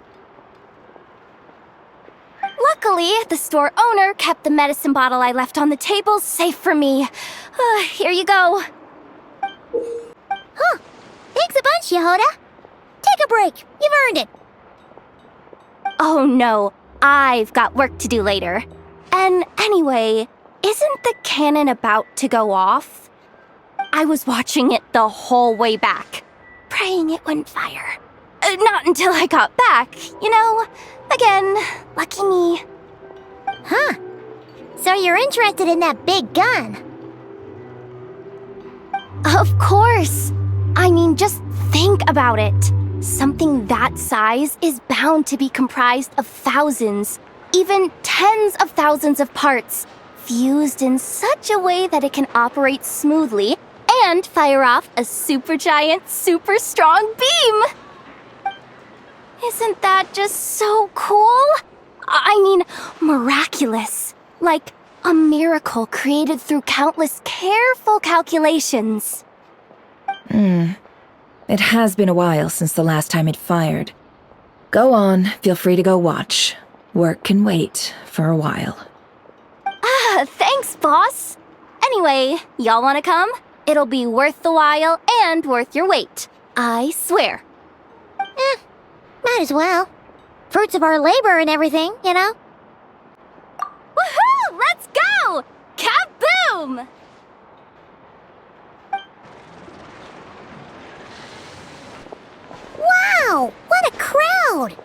Luckily, the store owner kept the medicine bottle I left on the table safe for me. Here you go. Huh. Thanks a bunch, Yehoda. Take a break. You've earned it. Oh no, I've got work to do later. And anyway, isn't the cannon about to go off? I was watching it the whole way back, praying it wouldn't fire. Not until I got back, you know? Again, lucky me. Huh. So you're interested in that big gun? Of course. I mean, just think about it. Something that size is bound to be comprised of thousands, even tens of thousands of parts, fused in such a way that it can operate smoothly and fire off a supergiant, super strong beam! Isn't that just so cool? I mean, miraculous. Like a miracle created through countless careful calculations. It has been a while since the last time it fired. Go on, feel free to go watch. Work can wait for a while. Thanks, boss. Anyway, y'all wanna come? It'll be worth the while and worth your wait. I swear. Might as well. Fruits of our labor and everything, you know? Woohoo! Let's go! Kaboom! crowd.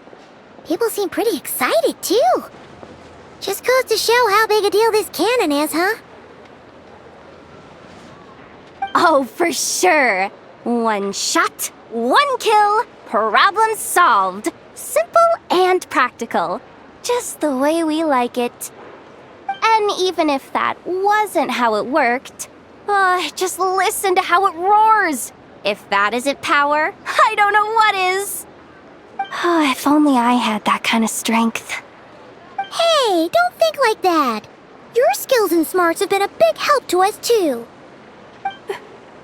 People seem pretty excited, too. Just goes to show how big a deal this cannon is, huh? Oh, for sure. One shot, one kill, problem solved. Simple and practical. Just the way we like it. And even if that wasn't how it worked, just listen to how it roars. If that isn't power, I don't know what is. Oh, if only I had that kind of strength. Hey, don't think like that. Your skills and smarts have been a big help to us, too.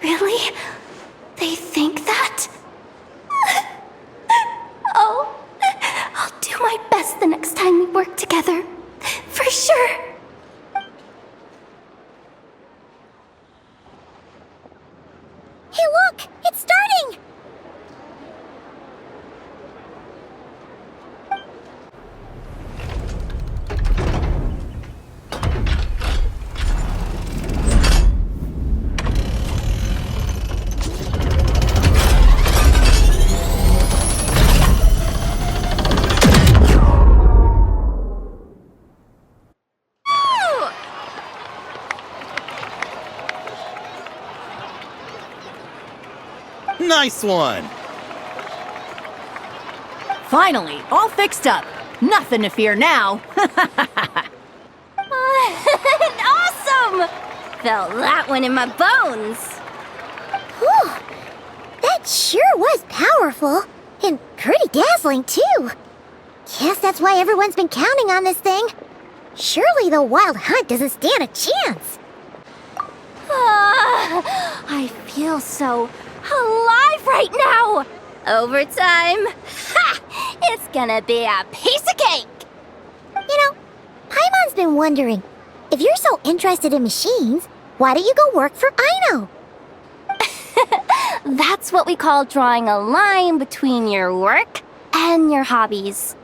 Really? They think that? Oh, I'll do my best the next time we work together. For sure. Hey, look! It's starting! Nice one! Finally, all fixed up. Nothing to fear now. Awesome! Felt that one in my bones. Whew! That sure was powerful. And pretty dazzling, too. Guess that's why everyone's been counting on this thing. Surely the Wild Hunt doesn't stand a chance. I feel so alive right now. Overtime. Ha! It's gonna be a piece of cake. You know, Paimon's been wondering, if you're so interested in machines, why don't you go work for Aino? That's what we call drawing a line between your work and your hobbies.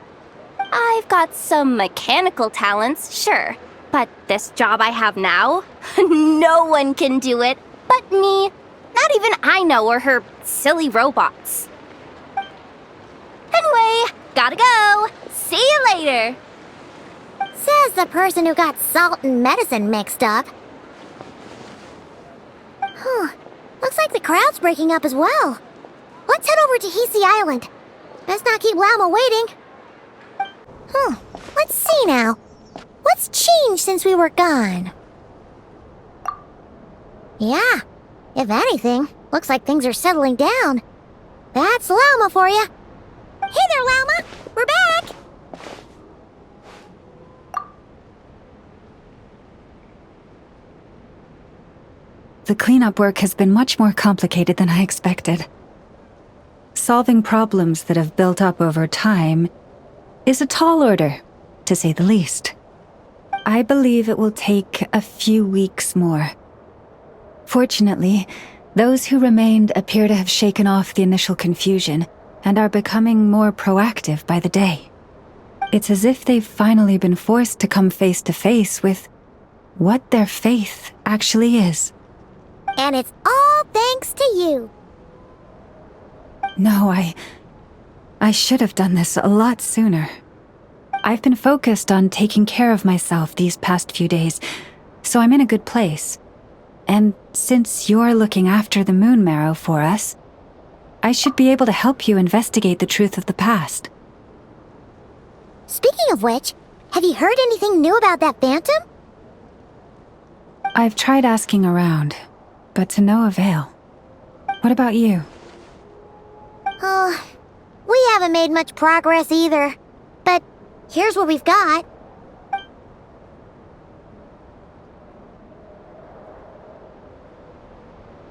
I've got some mechanical talents, sure, but this job I have now, no one can do it but me. Not even Aino or her silly robots. Anyway, gotta go. See you later. Says the person who got salt and medicine mixed up. Looks like the crowd's breaking up as well. Let's head over to Hisi Island. Best not keep Llama waiting. Let's see now. What's changed since we were gone? Yeah, if anything, looks like things are settling down. That's Llama for you. Hey there, Llama. We're back. The cleanup work has been much more complicated than I expected. Solving problems that have built up over time is a tall order, to say the least. I believe it will take a few weeks more. Fortunately, those who remained appear to have shaken off the initial confusion and are becoming more proactive by the day. It's as if they've finally been forced to come face to face with what their faith actually is. And it's all thanks to you. No, I should have done this a lot sooner. I've been focused on taking care of myself these past few days, so I'm in a good place. And since you're looking after the Moon Marrow for us, I should be able to help you investigate the truth of the past. Speaking of which, have you heard anything new about that phantom? I've tried asking around, but to no avail. What about you? We haven't made much progress either. But here's what we've got.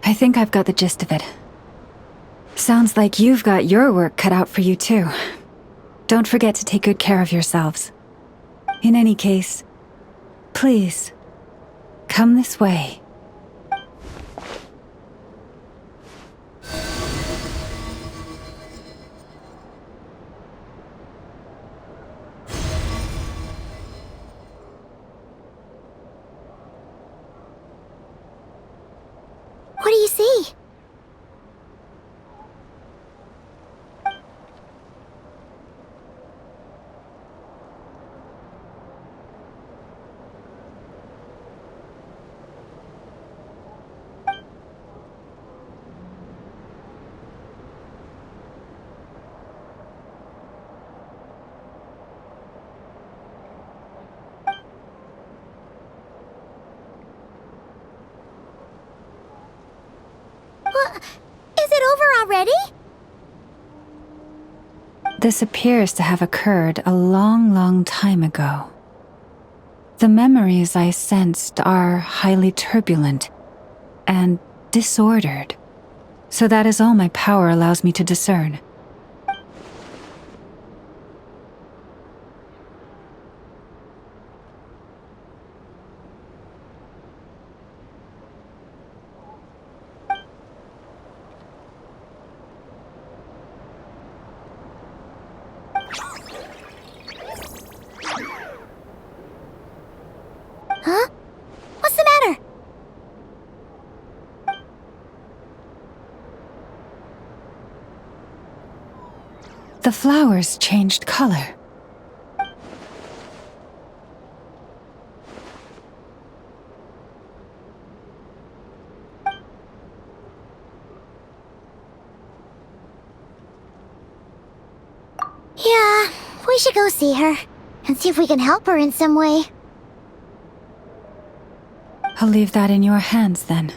I think I've got the gist of it. Sounds like you've got your work cut out for you too. Don't forget to take good care of yourselves. In any case, please, come this way. What do you see? Is it over already? This appears to have occurred a long, long time ago. The memories I sensed are highly turbulent and disordered, so that is all my power allows me to discern. Huh? What's the matter? The flowers changed color. Yeah, we should go see her and see if we can help her in some way. I'll leave that in your hands then.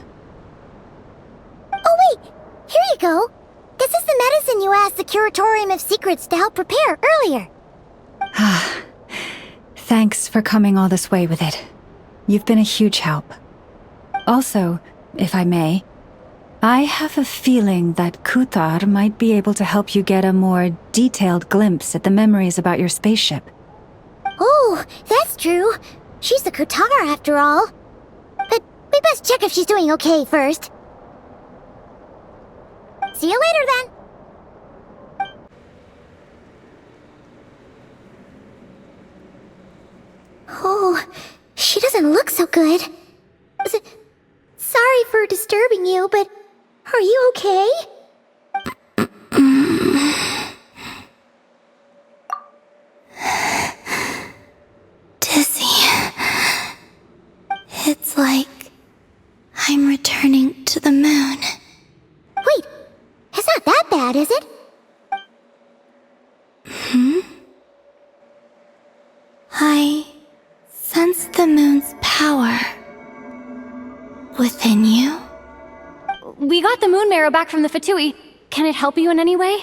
Oh wait, here you go. This is the medicine you asked the Curatorium of Secrets to help prepare earlier. Thanks for coming all this way with it. You've been a huge help. Also, if I may, I have a feeling that Kuthar might be able to help you get a more detailed glimpse at the memories about your spaceship. Oh, that's true. She's the Kutar after all. But we best check if she's doing okay first. See you later then. Oh, she doesn't look so good. Sorry for disturbing you, but are you okay? Dizzy. It's like I'm returning to the moon. Wait, it's not that bad, is it? I sense the moon's power within you. We got the moon marrow back from the Fatui. Can it help you in any way?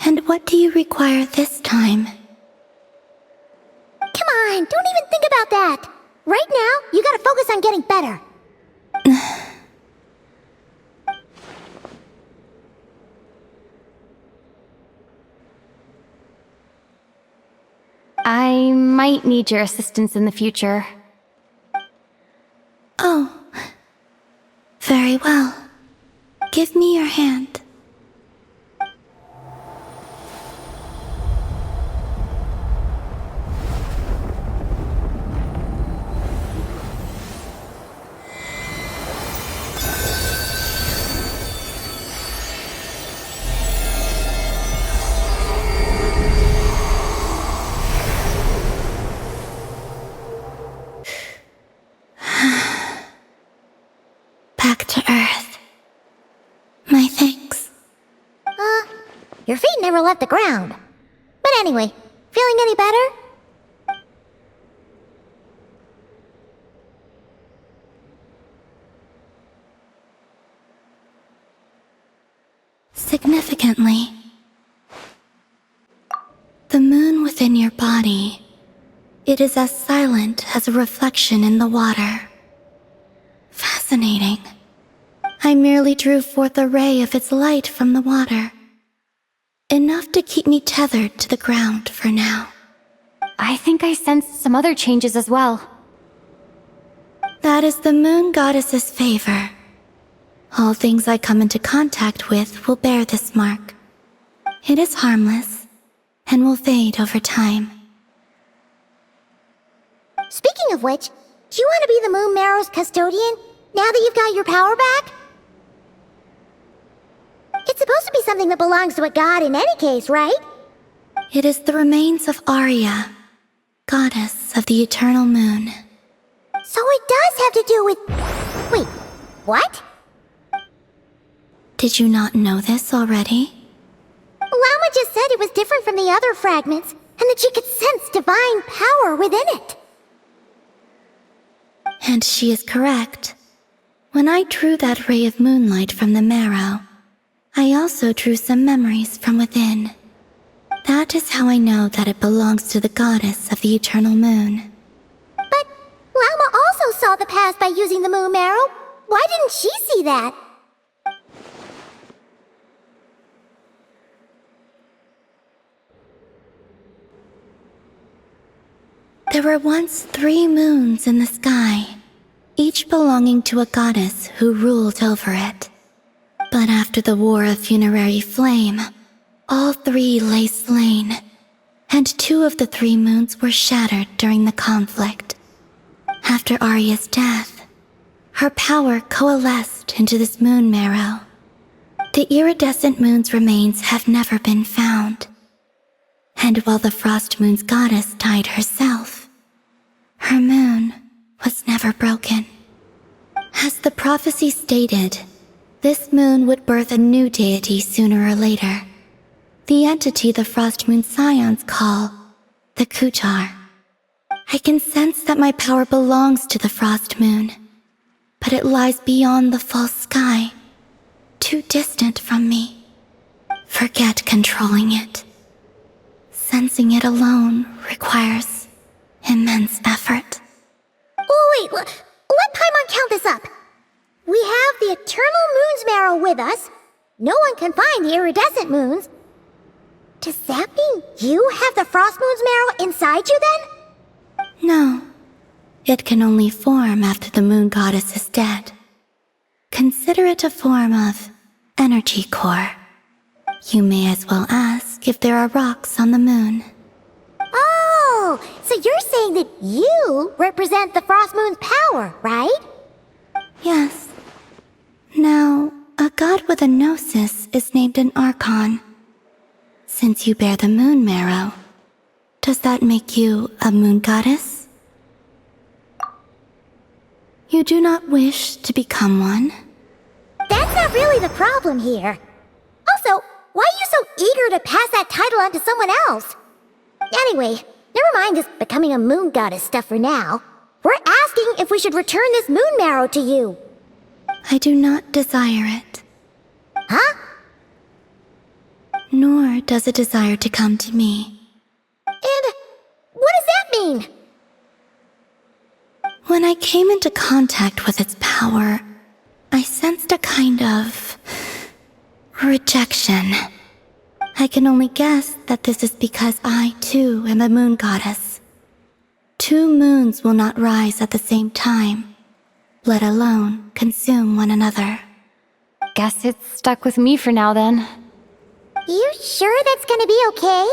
And what do you require this time? Come on, don't even think about that. Right now, you gotta focus on getting better. I might need your assistance in the future. Oh. Very well. Give me your hand. Back to Earth. My thanks. Your feet never left the ground. But anyway, feeling any better? Significantly, the moon within your body, it is as silent as a reflection in the water. Fascinating. I merely drew forth a ray of its light from the water. Enough to keep me tethered to the ground for now. I think I sensed some other changes as well. That is the moon goddess's favor. All things I come into contact with will bear this mark. It is harmless, and will fade over time. Speaking of which, do you want to be the Moon Marrow's custodian, now that you've got your power back? It's supposed to be something that belongs to a god in any case, right? It is the remains of Arya, goddess of the eternal moon. So it does have to do with... Wait, what? Did you not know this already? Lama just said it was different from the other fragments, and that she could sense divine power within it. And she is correct. When I drew that ray of moonlight from the marrow, I also drew some memories from within. That is how I know that it belongs to the goddess of the eternal moon. But Lama also saw the past by using the moon marrow. Why didn't she see that? There were once 3 moons in the sky, each belonging to a goddess who ruled over it. But after the War of Funerary Flame, all 3 lay slain, and 2 of the 3 moons were shattered during the conflict. After Arya's death, her power coalesced into this moon marrow. The iridescent moon's remains have never been found. And while the Frost Moon's goddess died herself, her moon was never broken. As the prophecy stated, this moon would birth a new deity sooner or later. The entity the Frost Moon Scions call the Kutar. I can sense that my power belongs to the Frost Moon, but it lies beyond the false sky, too distant from me. Forget controlling it. Sensing it alone requires immense effort. Oh, wait, let Paimon count this up. We have the Eternal Moon's marrow with us. No one can find the iridescent moons. Does that mean you have the Frost Moon's marrow inside you then? No. It can only form after the moon goddess is dead. Consider it a form of energy core. You may as well ask if there are rocks on the moon. Oh, so you're saying that you represent the Frost Moon's power, right? Yes. Now, a god with a gnosis is named an Archon. Since you bear the moon marrow, does that make you a moon goddess? You do not wish to become one? That's not really the problem here. Also, why are you so eager to pass that title on to someone else? Anyway, never mind this becoming a moon goddess stuff for now. We're asking if we should return this moon marrow to you. I do not desire it. Huh? Nor does it desire to come to me. And what does that mean? When I came into contact with its power, I sensed a kind of rejection. I can only guess that this is because I, too, am a moon goddess. 2 moons will not rise at the same time, let alone consume one another. Guess it's stuck with me for now then. You sure that's gonna be okay?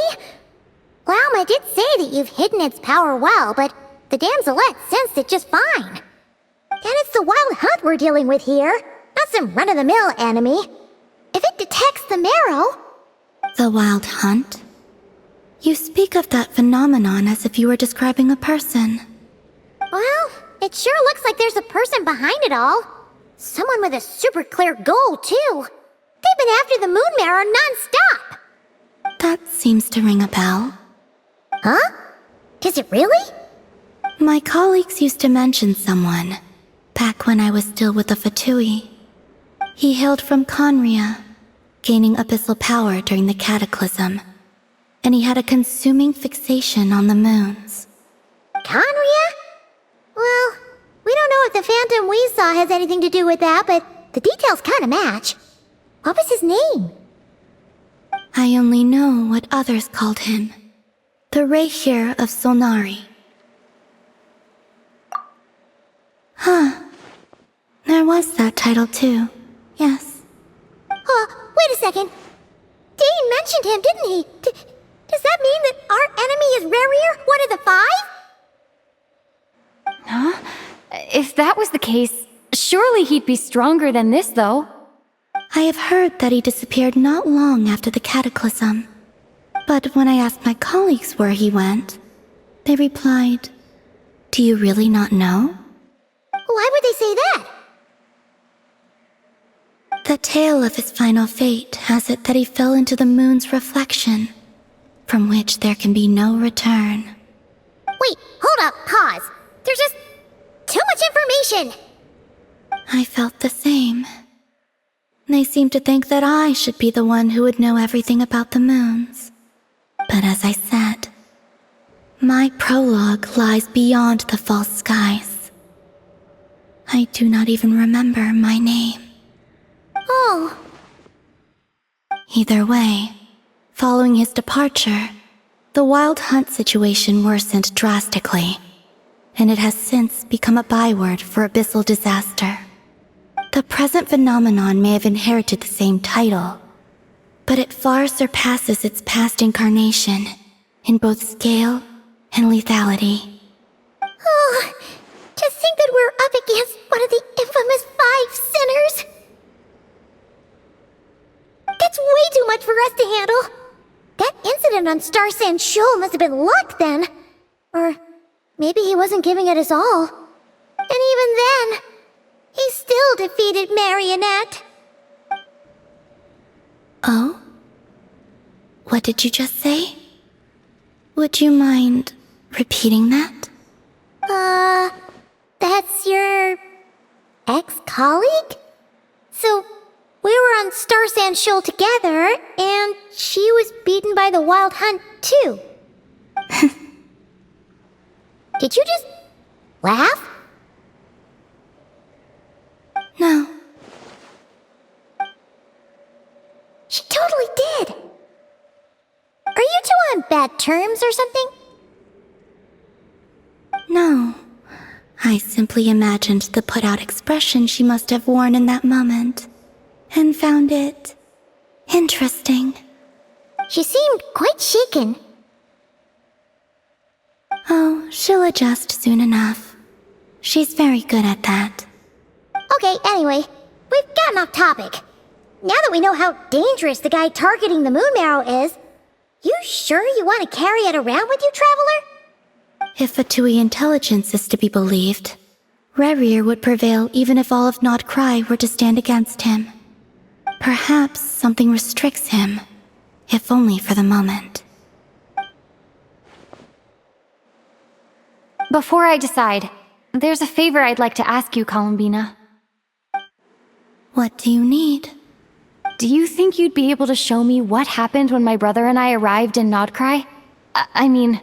Lauma did say that you've hidden its power well, but the damselette sensed it just fine. And it's the wild hunt we're dealing with here, not some run-of-the-mill enemy. If it detects the marrow... The wild hunt? You speak of that phenomenon as if you were describing a person. Well, it sure looks like there's a person behind it all. Someone with a super clear goal, too. They've been after the moon marrow non-stop. That seems to ring a bell. Huh? Does it really? My colleagues used to mention someone, back when I was still with the Fatui. He hailed from Conria, gaining abyssal power during the Cataclysm, and he had a consuming fixation on the moons. Conria? Well, we don't know if the phantom we saw has anything to do with that, but the details kinda match. What was his name? I only know what others called him. The Rayhir of Solnari. Huh. There was that title too. Yes. Wait a second. Dane mentioned him, didn't he? Does that mean that our enemy is Rarier, one of the 5? Huh? If that was the case, surely he'd be stronger than this, though. I have heard that he disappeared not long after the Cataclysm. But when I asked my colleagues where he went, they replied, "Do you really not know?" Why would they say that? The tale of his final fate has it that he fell into the moon's reflection, from which there can be no return. Wait, hold up, pause. There's just too much information. I felt the same. They seemed to think that I should be the one who would know everything about the moons. But as I said, my prologue lies beyond the false skies. I do not even remember my name. Oh. Either way, following his departure, the Wild Hunt situation worsened drastically, and it has since become a byword for abyssal disaster. The present phenomenon may have inherited the same title, but it far surpasses its past incarnation in both scale and lethality. Oh, to think that we're up against one of the infamous 5 sinners! That's way too much for us to handle. That incident on Star Sand Shoal must have been luck then. Or maybe he wasn't giving it his all. And even then, he still defeated Marionette. Oh? What did you just say? Would you mind repeating that? That's your ex-colleague? So, we were on Star Sand Shoal together, and she was beaten by the Wild Hunt, too. Did you just laugh? No. She totally did. Are you two on bad terms or something? No. I simply imagined the put-out expression she must have worn in that moment, and found it interesting. She seemed quite shaken. Oh, she'll adjust soon enough. She's very good at that. Okay, anyway, we've gotten off topic. Now that we know how dangerous the guy targeting the moon marrow is, you sure you want to carry it around with you, Traveler? If Fatui intelligence is to be believed, Rerir would prevail even if all of Nod Krai were to stand against him. Perhaps something restricts him, if only for the moment. Before I decide, there's a favor I'd like to ask you, Columbina. What do you need? Do you think you'd be able to show me what happened when my brother and I arrived in Nodkrai? I mean,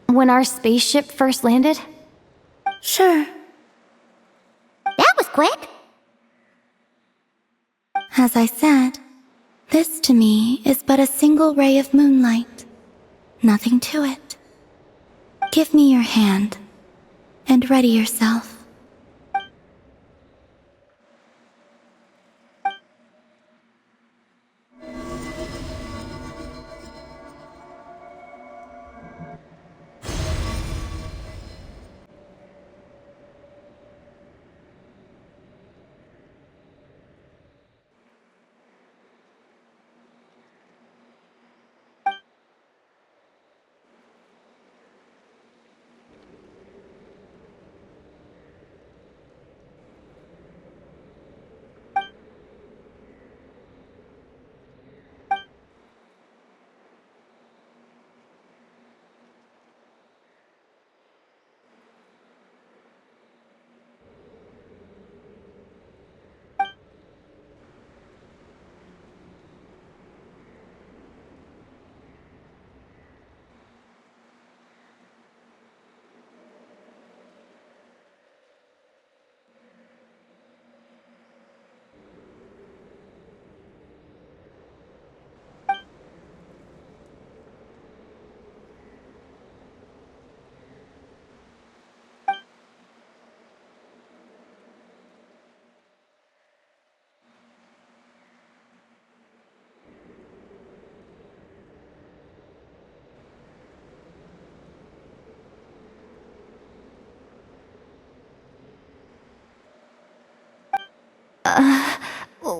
when our spaceship first landed? Sure. That was quick. As I said, this to me is but a single ray of moonlight. Nothing to it. Give me your hand, and ready yourself.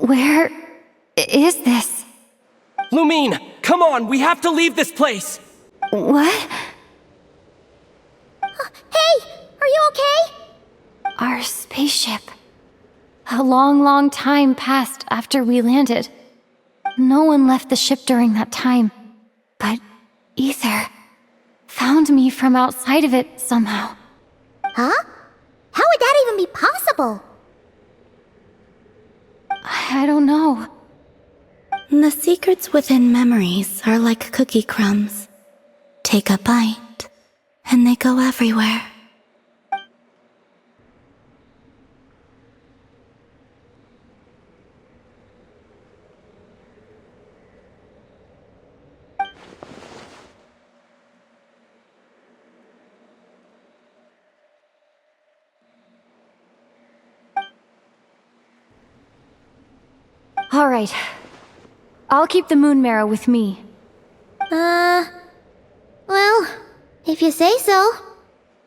Where is this? Lumine, come on, we have to leave this place! What? Hey, are you okay? Our spaceship. A long, long time passed after we landed. No one left the ship during that time. But Ether found me from outside of it somehow. Huh? How would that even be possible? I don't know. The secrets within memories are like cookie crumbs. Take a bite, and they go everywhere. All right. I'll keep the moon marrow with me. Well, if you say so.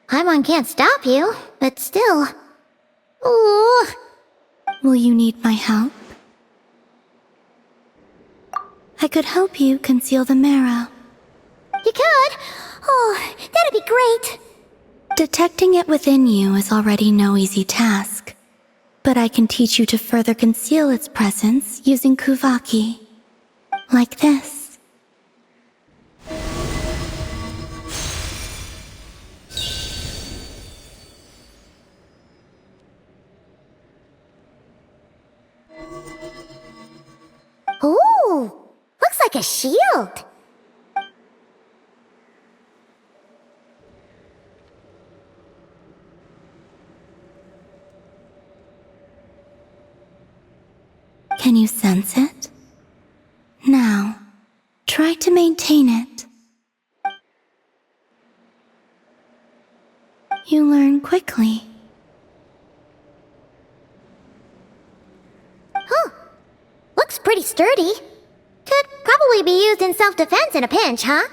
Paimon can't stop you, but still. Ooh. Will you need my help? I could help you conceal the marrow. You could? Oh, that'd be great. Detecting it within you is already no easy task. But I can teach you to further conceal its presence using Kuvaki. Like this. Ooh, looks like a shield. Can you sense it? Now, try to maintain it. You learn quickly. Huh. Looks pretty sturdy. Could probably be used in self-defense in a pinch, huh?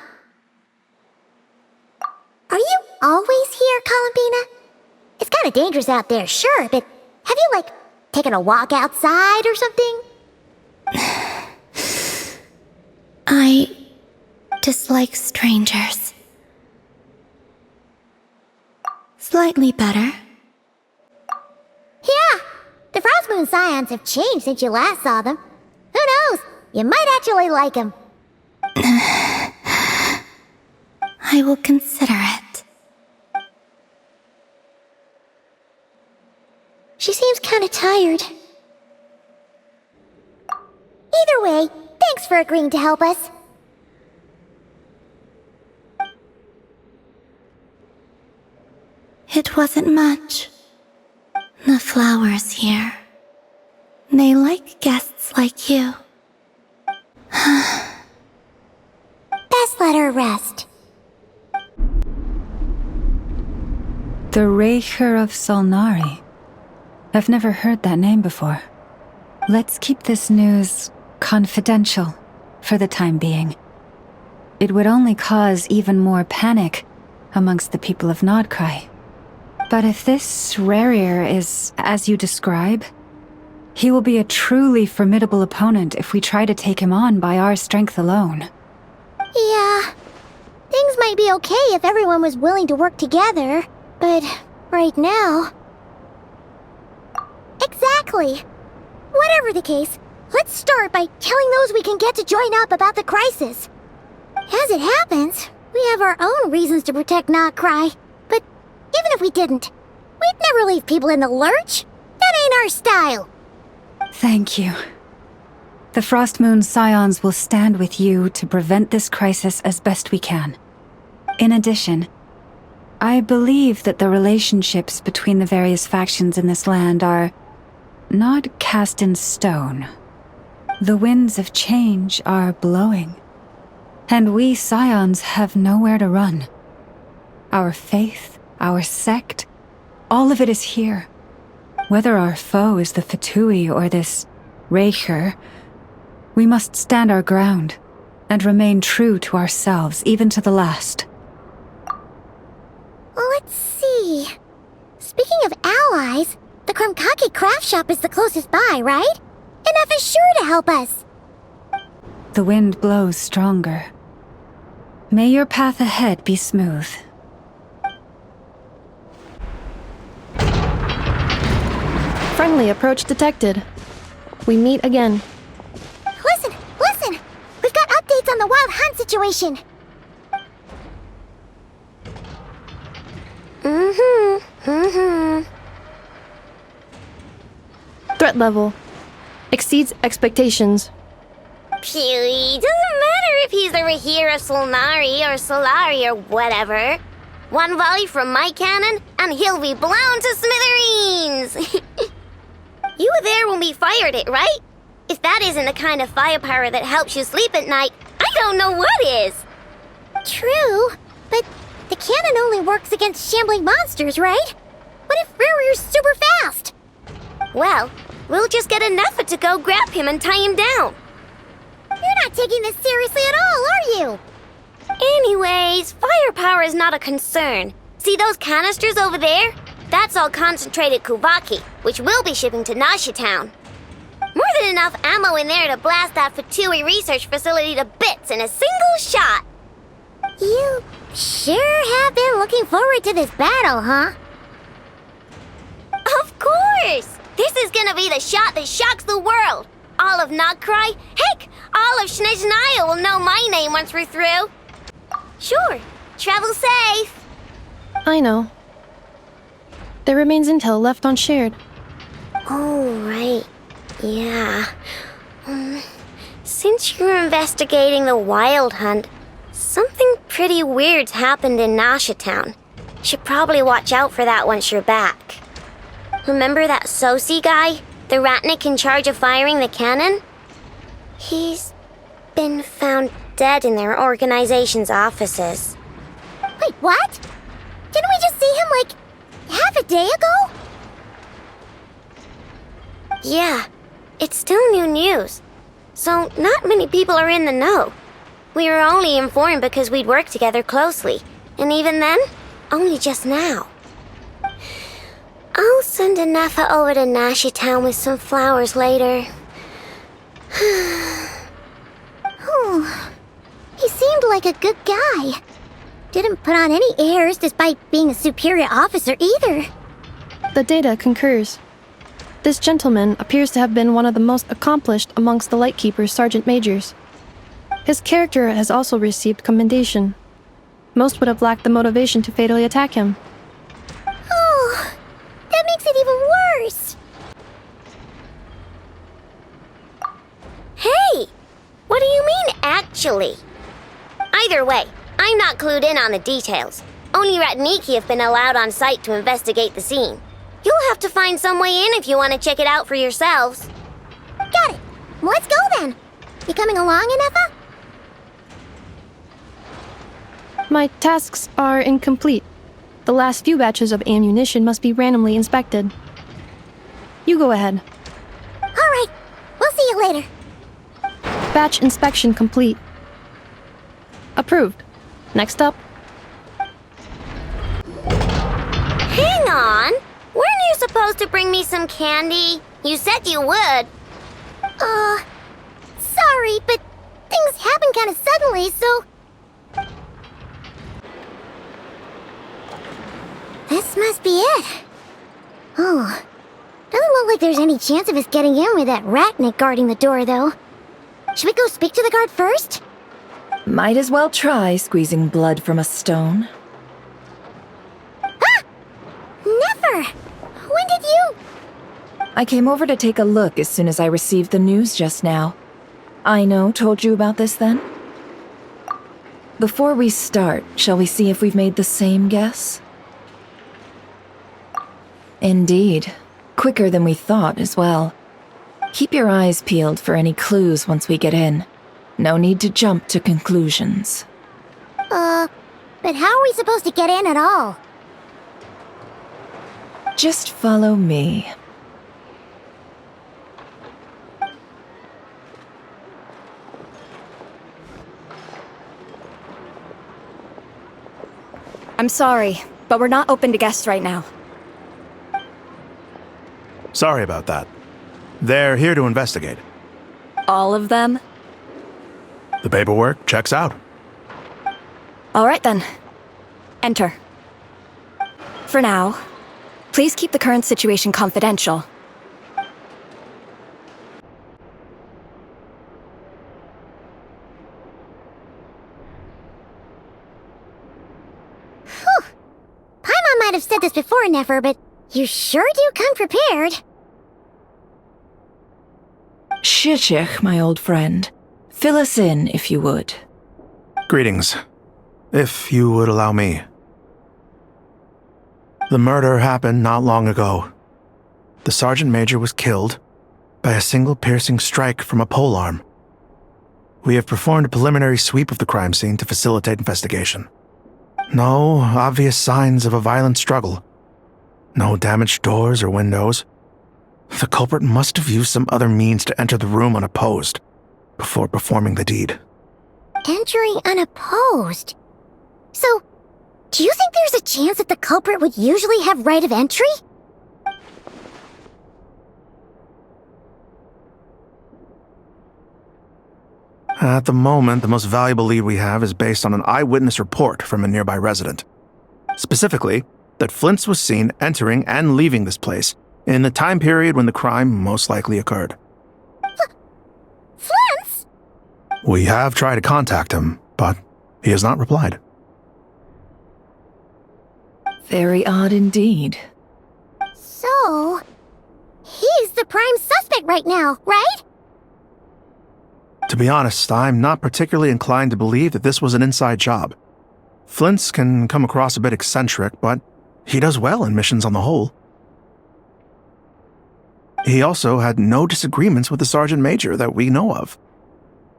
Are you always here, Columbina? It's kinda dangerous out there, sure, but have you, like, taken a walk outside or something? I dislike strangers. Slightly better. Yeah, the Frost Moon Scions have changed since you last saw them. Who knows? You might actually like them. I will consider it. She seems kinda tired. Either way, thanks for agreeing to help us. It wasn't much. The flowers here. They like guests like you. Best let her rest. The Raker of Solnari. I've never heard that name before. Let's keep this news confidential for the time being. It would only cause even more panic amongst the people of Krai. But if this Rarir is as you describe, he will be a truly formidable opponent if we try to take him on by our strength alone. Yeah. Things might be okay if everyone was willing to work together, but right now... Exactly. Whatever the case, let's start by telling those we can get to join up about the crisis. As it happens, we have our own reasons to protect Krai, but even if we didn't, we'd never leave people in the lurch. That ain't our style. Thank you. The Frost Moon Scions will stand with you to prevent this crisis as best we can. In addition, I believe that the relationships between the various factions in this land are not cast in stone. The winds of change are blowing, and we Scions have nowhere to run. Our faith, our sect, all of it is here. Whether our foe is the Fatui or this Raker, we must stand our ground and remain true to ourselves, even to the last. Let's see. Speaking of allies, the Krumkaki craft shop is the closest by, right? And F is sure to help us. The wind blows stronger. May your path ahead be smooth. Friendly approach detected. We meet again. Listen! We've got updates on the Wild Hunt situation. Threat level. exceeds expectations. Phew, doesn't matter if he's the Rahira Solnari or Solari or whatever. One volley from my cannon, and he'll be blown to smithereens! You were there when we fired it, right? If that isn't the kind of firepower that helps you sleep at night, I don't know what is! True, but the cannon only works against shambling monsters, right? What if Riri's super fast? Well, we'll just get enough to go grab him and tie him down. You're not taking this seriously at all, are you? Anyways, firepower is not a concern. See those canisters over there? That's all concentrated Kuvaki, which we'll be shipping to Nasha Town. More than enough ammo in there to blast that Fatui research facility to bits in a single shot. You sure have been looking forward to this battle, huh? Of course! This is gonna be the shot that shocks the world. All of Krai, heck, all of Snezhnaya will know my name once we're through. Sure, travel safe. I know. There remains intel left unshared. Oh, right. Yeah. Since you're investigating the Wild Hunt, something pretty weird's happened in Nasha Town. Should probably watch out for that once you're back. Remember that Sosi guy? The Ratnik in charge of firing the cannon? He's been found dead in their organization's offices. Wait, what? Didn't we just see him, like, half a day ago? Yeah, it's still new news. So not many people are in the know. We were only informed because we'd worked together closely. And even then, only just now. I'll send a Nefa over to Nashi Town with some flowers later. Oh, he seemed like a good guy. Didn't put on any airs despite being a superior officer either. The data concurs. This gentleman appears to have been one of the most accomplished amongst the Lightkeeper's sergeant majors. His character has also received commendation. Most would have lacked the motivation to fatally attack him. Oh, that makes it even worse. Hey! What do you mean, actually? Either way, I'm not clued in on the details. Only Ratniki have been allowed on site to investigate the scene. You'll have to find some way in if you want to check it out for yourselves. Got it. Let's go then. You coming along, Inefa? My tasks are incomplete. The last few batches of ammunition must be randomly inspected. You go ahead. All right. We'll see you later. Batch inspection complete. Approved. Next up. Hang on! Weren't you supposed to bring me some candy? You said you would. Sorry, but things happened kind of suddenly, so... This must be it. Oh, doesn't look like there's any chance of us getting in with that Ratnik guarding the door, though. Should we go speak to the guard first? Might as well try squeezing blood from a stone. Ah! Never! When did you... I came over to take a look as soon as I received the news just now. Aino told you about this then? Before we start, shall we see if we've made the same guess? Indeed. Quicker than we thought as well. Keep your eyes peeled for any clues once we get in. No need to jump to conclusions. But how are we supposed to get in at all? Just follow me. I'm sorry, but we're not open to guests right now. Sorry about that. They're here to investigate. All of them? The paperwork checks out. All right then. Enter. For now, please keep the current situation confidential. Whew. Paimon might have said this before, Nefer, but you sure do come prepared. Shishich, my old friend. Fill us in, if you would. Greetings. If you would allow me. The murder happened not long ago. The Sergeant Major was killed by a single piercing strike from a polearm. We have performed a preliminary sweep of the crime scene to facilitate investigation. No obvious signs of a violent struggle. No damaged doors or windows. The culprit must have used some other means to enter the room unopposed before performing the deed. Entering unopposed? So, do you think there's a chance that the culprit would usually have right of entry? At the moment, the most valuable lead we have is based on an eyewitness report from a nearby resident. Specifically, that Flint's was seen entering and leaving this place in the time period when the crime most likely occurred. Flint's? We have tried to contact him, but he has not replied. Very odd indeed. So, he's the prime suspect right now, right? To be honest, I'm not particularly inclined to believe that this was an inside job. Flint's can come across a bit eccentric, but he does well in missions on the whole. He also had no disagreements with the Sergeant Major that we know of.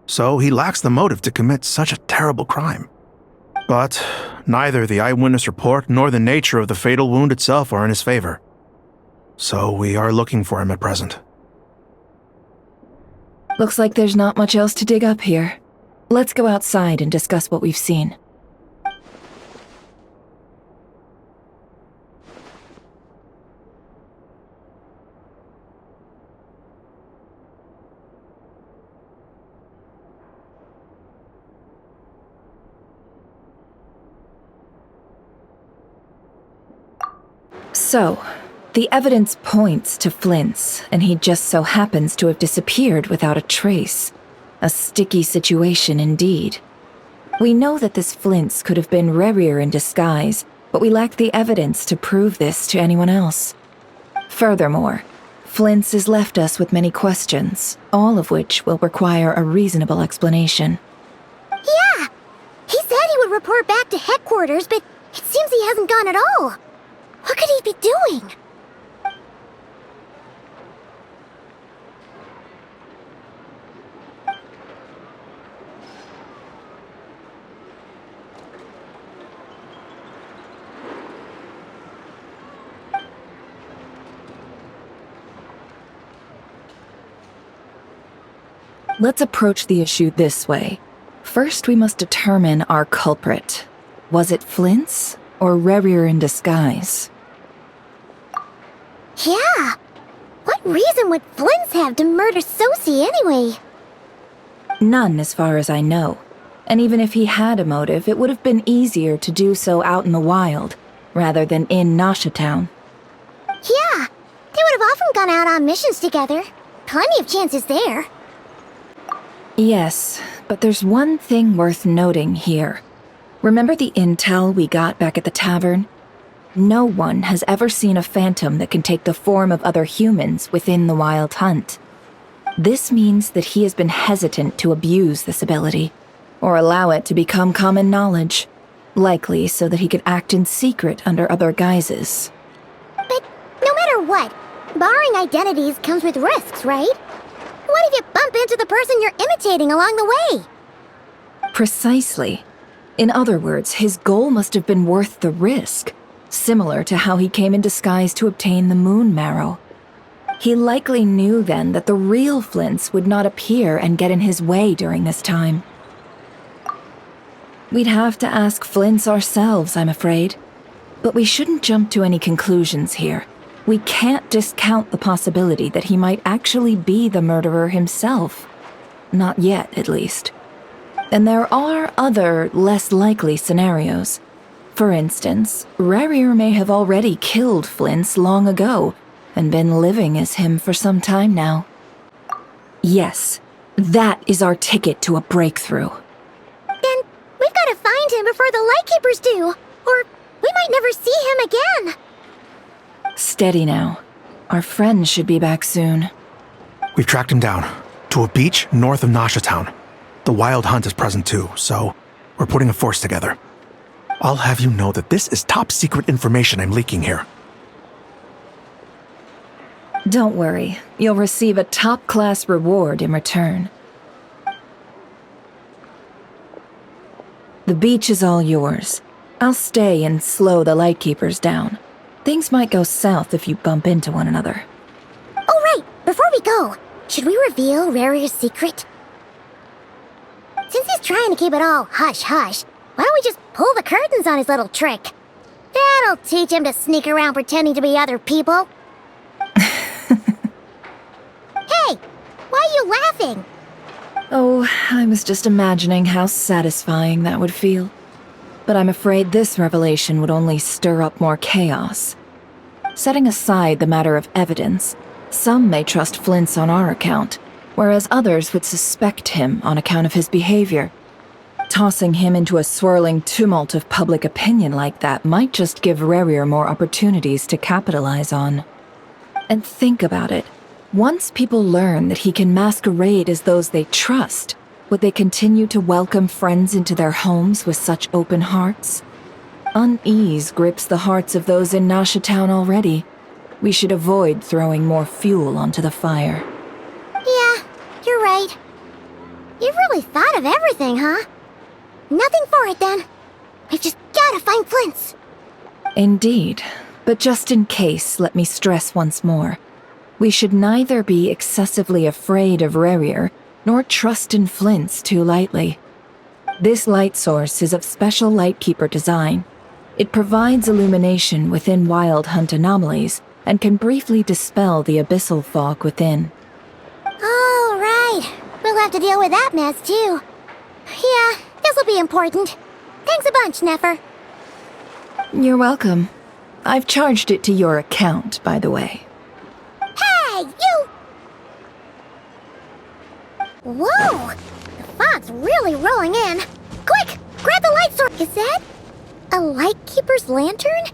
So he lacks the motive to commit such a terrible crime. But neither the eyewitness report nor the nature of the fatal wound itself are in his favor. So we are looking for him at present. Looks like there's not much else to dig up here. Let's go outside and discuss what we've seen. So, the evidence points to Flint's, and he just so happens to have disappeared without a trace. A sticky situation indeed. We know that this Flint's could have been Rerir in disguise, but we lack the evidence to prove this to anyone else. Furthermore, Flint's has left us with many questions, all of which will require a reasonable explanation. Yeah! He said he would report back to headquarters, but it seems he hasn't gone at all. What could he be doing? Let's approach the issue this way. First, we must determine our culprit. Was it Flint's or Rerir in disguise? Yeah! What reason would Flint's have to murder Sosie anyway? None, as far as I know. And even if he had a motive, it would have been easier to do so out in the wild, rather than in Nasha Town. Yeah! They would have often gone out on missions together. Plenty of chances there. Yes, but there's one thing worth noting here. Remember the intel we got back at the tavern? No one has ever seen a phantom that can take the form of other humans within the Wild Hunt. This means that he has been hesitant to abuse this ability, or allow it to become common knowledge, likely so that he could act in secret under other guises. But no matter what, barring identities comes with risks, right? What if you bump into the person you're imitating along the way? Precisely. In other words, his goal must have been worth the risk, similar to how he came in disguise to obtain the moon marrow. He likely knew then that the real Flints would not appear and get in his way during this time. We'd have to ask Flints ourselves, I'm afraid. But we shouldn't jump to any conclusions here. We can't discount the possibility that he might actually be the murderer himself. Not yet, at least. And there are other, less likely scenarios. For instance, Rerir may have already killed Flint's long ago, and been living as him for some time now. Yes, that is our ticket to a breakthrough. Then we've got to find him before the Lightkeepers do, or we might never see him again. Steady now. Our friend should be back soon. We've tracked him down. To a beach north of Nasha Town. The Wild Hunt is present too, so we're putting a force together. I'll have you know that this is top secret information I'm leaking here. Don't worry, you'll receive a top-class reward in return. The beach is all yours. I'll stay and slow the Lightkeepers down. Things might go south if you bump into one another. Oh, right! Before we go, should we reveal Rarier's secret? Since he's trying to keep it all hush-hush, why don't we just pull the curtains on his little trick? That'll teach him to sneak around pretending to be other people. Hey! Why are you laughing? Oh, I was just imagining how satisfying that would feel. But I'm afraid this revelation would only stir up more chaos. Setting aside the matter of evidence, some may trust Flint's on our account, whereas others would suspect him on account of his behavior. Tossing him into a swirling tumult of public opinion like that might just give Rarier more opportunities to capitalize on. And think about it. Once people learn that he can masquerade as those they trust, would they continue to welcome friends into their homes with such open hearts? Unease grips the hearts of those in Nasha Town already. We should avoid throwing more fuel onto the fire. Yeah, you're right. You've really thought of everything, huh? Nothing for it, then. We've just gotta find Flint's. Indeed. But just in case, let me stress once more. We should neither be excessively afraid of Rarier, nor trust in Flint's too lightly. This light source is of special Lightkeeper design. It provides illumination within Wild Hunt anomalies, and can briefly dispel the abyssal fog within. Oh, right. We'll have to deal with that mess, too. Yeah, this'll be important. Thanks a bunch, Nefer. You're welcome. I've charged it to your account, by the way. Hey, you! Whoa! The fog's really rolling in. Quick! Grab the light source! Is that a Lightkeeper's lantern?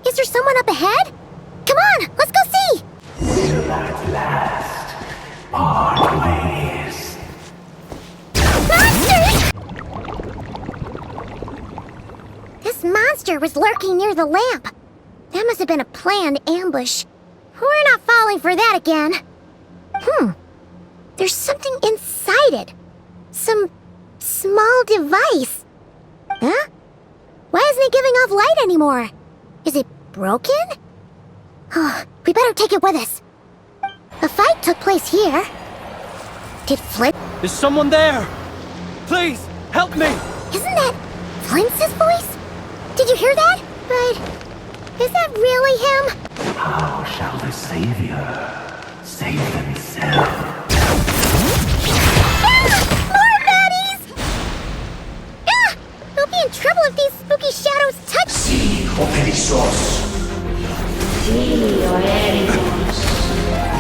Is there someone up ahead? Come on, let's go see! Will at last part ways. Monsters! This monster was lurking near the lamp. That must have been a planned ambush. We're not falling for that again. There's something inside it. Some small device. Huh? Why isn't it giving off light anymore? Is it broken? Oh, we better take it with us. A fight took place here. Did Flint... Is someone there? Please, help me! Isn't that Flint's voice? Did you hear that? But is that really him? How shall the Savior save himself? More baddies! We'll be in trouble if these spooky shadows touch... Sí, Operisos. Sí, Operisos.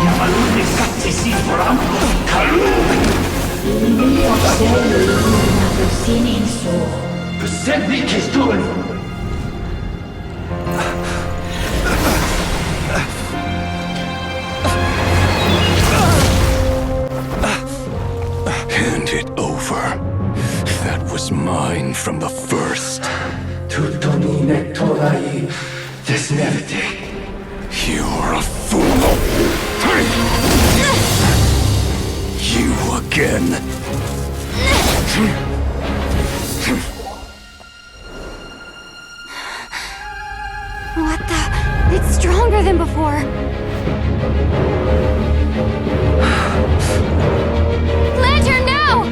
Yamalune Satsisi por ambos Kalun. Presently Kestun. Hand it over. That was mine from the first. Tutonine Torai Desnevite. You're a fool. You again. What the? It's stronger than before. Lantern, now!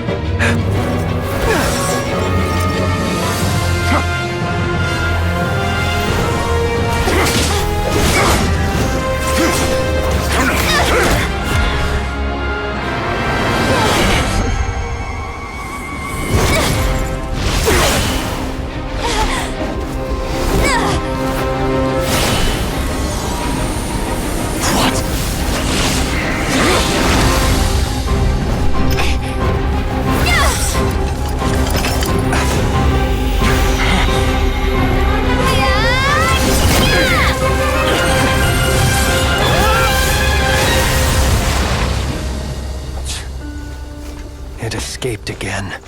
escaped again.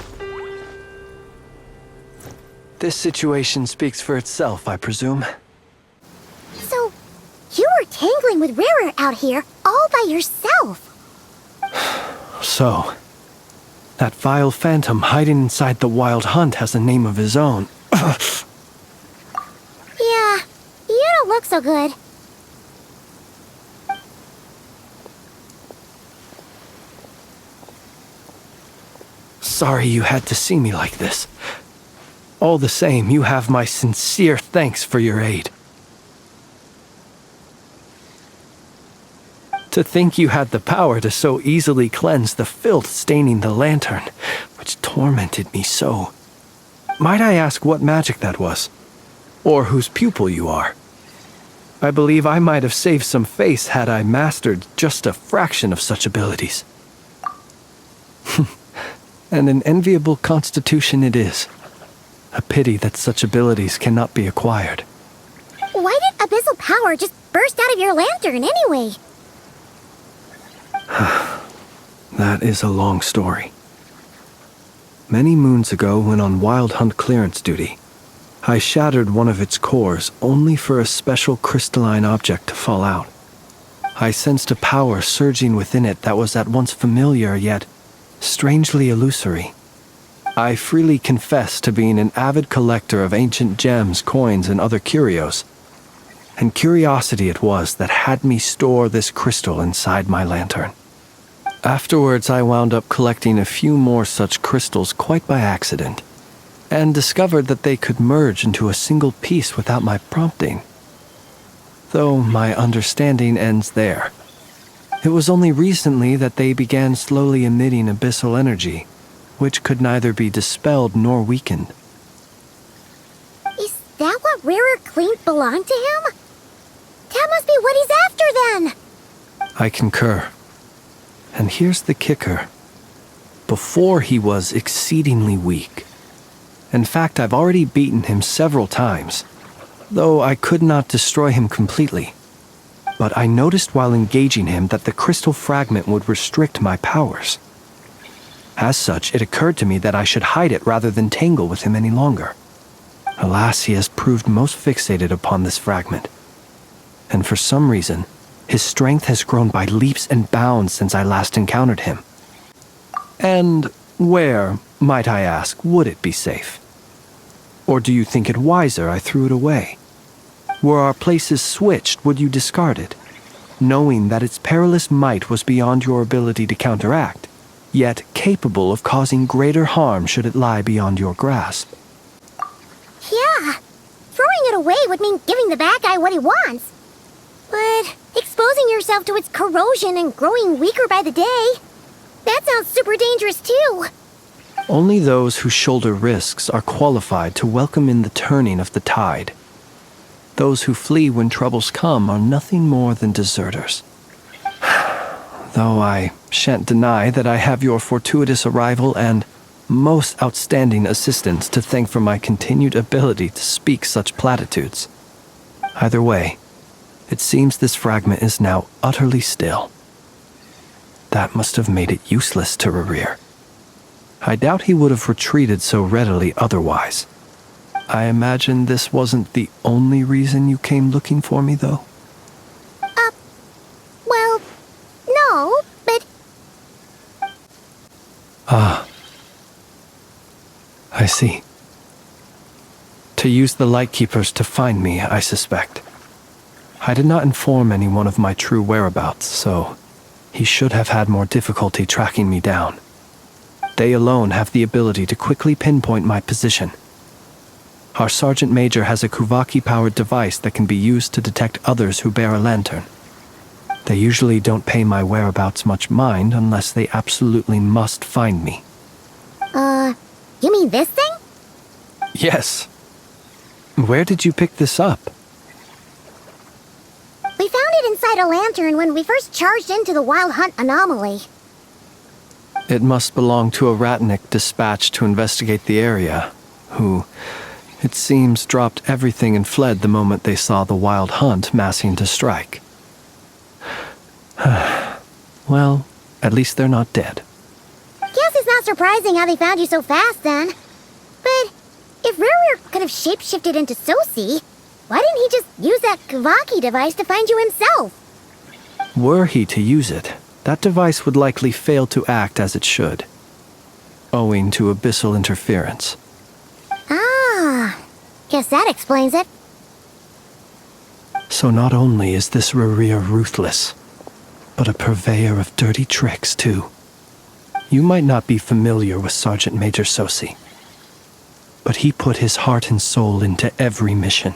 This situation speaks for itself, I presume. So, you were tangling with Rara out here all by yourself. So, that vile phantom hiding inside the Wild Hunt has a name of his own. Yeah, you don't look so good. Sorry you had to see me like this. All the same, you have my sincere thanks for your aid. To think you had the power to so easily cleanse the filth staining the lantern, which tormented me so. Might I ask what magic that was? Or whose pupil you are? I believe I might have saved some face had I mastered just a fraction of such abilities. And an enviable constitution it is. A pity that such abilities cannot be acquired. Why did abyssal power just burst out of your lantern anyway? That is a long story. Many moons ago, when on Wild Hunt clearance duty, I shattered one of its cores only for a special crystalline object to fall out. I sensed a power surging within it that was at once familiar yet strangely illusory. I freely confess to being an avid collector of ancient gems, coins, and other curios. And curiosity it was that had me store this crystal inside my lantern. Afterwards, I wound up collecting a few more such crystals quite by accident, and discovered that they could merge into a single piece without my prompting. Though my understanding ends there. It was only recently that they began slowly emitting abyssal energy, which could neither be dispelled nor weakened. Is that what Rara claimed belonged to him? That must be what he's after then! I concur. And here's the kicker. Before he was exceedingly weak. In fact, I've already beaten him several times, though I could not destroy him completely. But I noticed while engaging him that the crystal fragment would restrict my powers. As such, it occurred to me that I should hide it rather than tangle with him any longer. Alas, he has proved most fixated upon this fragment. And for some reason, his strength has grown by leaps and bounds since I last encountered him. And where, might I ask, would it be safe? Or do you think it wiser I threw it away? Were our places switched, would you discard it, knowing that its perilous might was beyond your ability to counteract, yet capable of causing greater harm should it lie beyond your grasp? Yeah, throwing it away would mean giving the bad guy what he wants. But exposing yourself to its corrosion and growing weaker by the day, that sounds super dangerous too. Only those who shoulder risks are qualified to welcome in the turning of the tide. Those who flee when troubles come are nothing more than deserters. Though I shan't deny that I have your fortuitous arrival and most outstanding assistance to thank for my continued ability to speak such platitudes. Either way, it seems this fragment is now utterly still. That must have made it useless to Rerir. I doubt he would have retreated so readily otherwise. I imagine this wasn't the only reason you came looking for me, though? Well, no, but... Ah. I see. To use the Lightkeepers to find me, I suspect. I did not inform anyone of my true whereabouts, so he should have had more difficulty tracking me down. They alone have the ability to quickly pinpoint my position. Our Sergeant Major has a Kuvaki-powered device that can be used to detect others who bear a lantern. They usually don't pay my whereabouts much mind unless they absolutely must find me. You mean this thing? Yes. Where did you pick this up? We found it inside a lantern when we first charged into the Wild Hunt anomaly. It must belong to a Ratnik dispatched to investigate the area, who, it seems, dropped everything and fled the moment they saw the Wild Hunt massing to strike. Well, at least they're not dead. Guess it's not not surprising how they found you so fast then. But if Rurir could have shapeshifted into Sosi, why didn't he just use that Kavaki device to find you himself? Were he to use it, that device would likely fail to act as it should, owing to abyssal interference. Ah, guess that explains it. So not only is this Rurir ruthless, but a purveyor of dirty tricks, too. You might not be familiar with Sergeant Major Sosi, but he put his heart and soul into every mission.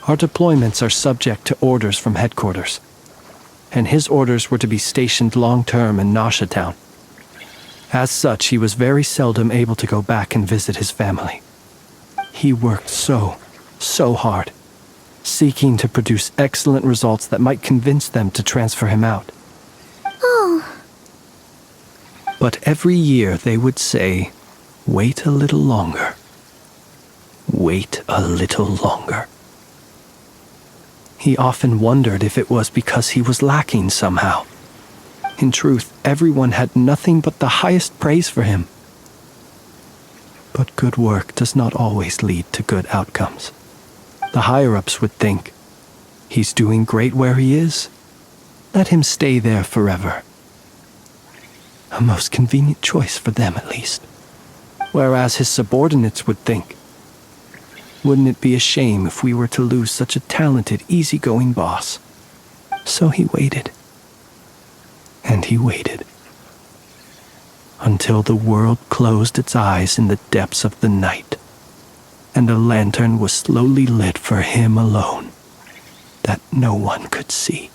Our deployments are subject to orders from headquarters, and his orders were to be stationed long-term in Nasha Town. As such, he was very seldom able to go back and visit his family. He worked so hard, seeking to produce excellent results that might convince them to transfer him out. Oh. But every year they would say, "Wait a little longer. Wait a little longer." He often wondered if it was because he was lacking somehow. In truth, everyone had nothing but the highest praise for him. But good work does not always lead to good outcomes. The higher-ups would think, he's doing great where he is. Let him stay there forever. A most convenient choice for them, at least. Whereas his subordinates would think, wouldn't it be a shame if we were to lose such a talented, easygoing boss? So he waited. And he waited. Until the world closed its eyes in the depths of the night, and a lantern was slowly lit for him alone, that no one could see.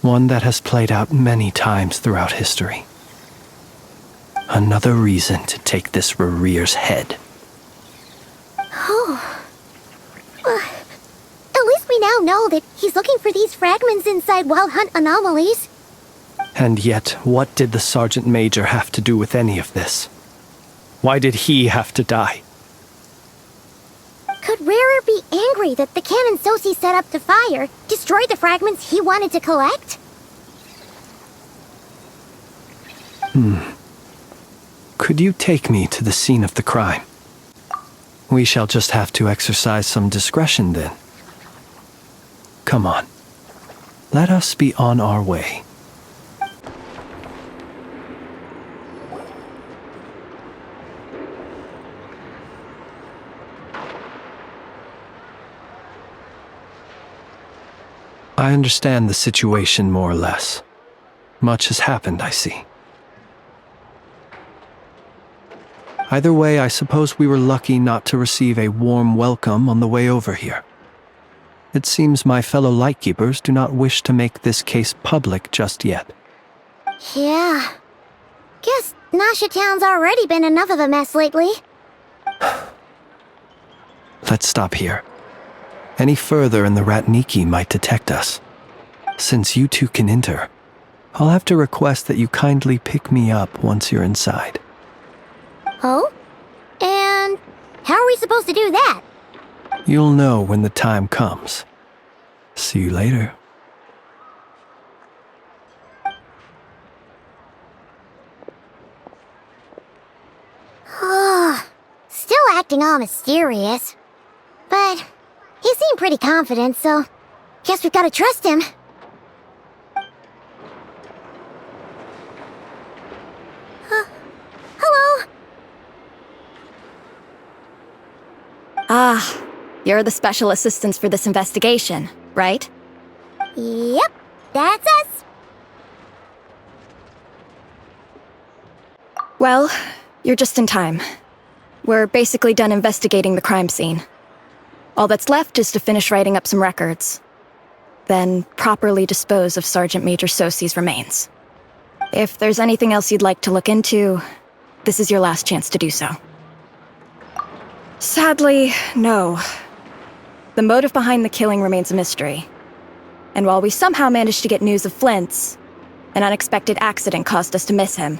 One that has played out many times throughout history. Another reason to take this Rurir's head. Oh. At least we now know that he's looking for these fragments inside Wild Hunt anomalies. And yet, what did the Sergeant Major have to do with any of this? Why did he have to die? Could Rurir be angry that the cannon Sosi set up to fire destroyed the fragments he wanted to collect? Could you take me to the scene of the crime? We shall just have to exercise some discretion then. Come on. Let us be on our way. I understand the situation more or less. Much has happened, I see. Either way, I suppose we were lucky not to receive a warm welcome on the way over here. It seems my fellow Lightkeepers do not wish to make this case public just yet. Yeah. Guess Nasha Town's already been enough of a mess lately. Let's stop here. Any further and the Ratniki might detect us. Since you two can enter, I'll have to request that you kindly pick me up once you're inside. Oh? And how are we supposed to do that? You'll know when the time comes. See you later. Still acting all mysterious. But he seemed pretty confident, so guess we've got to trust him. Hello? Ah, you're the special assistants for this investigation, right? Yep, that's us. Well, you're just in time. We're basically done investigating the crime scene. All that's left is to finish writing up some records. Then properly dispose of Sergeant Major Sosi's remains. If there's anything else you'd like to look into, this is your last chance to do so. Sadly, no. The motive behind the killing remains a mystery. And while we somehow managed to get news of Flint's, an unexpected accident caused us to miss him.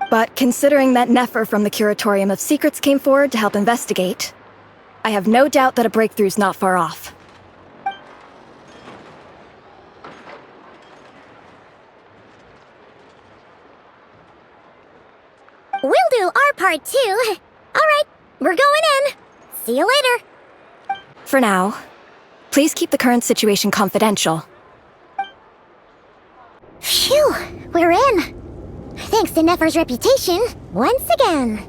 But considering that Nefer from the Curatorium of Secrets came forward to help investigate, I have no doubt that a breakthrough's not far off. for it too. Alright, we're going in. See you later. For now, please keep the current situation confidential. Phew, we're in. Thanks to Nefer's reputation, once again.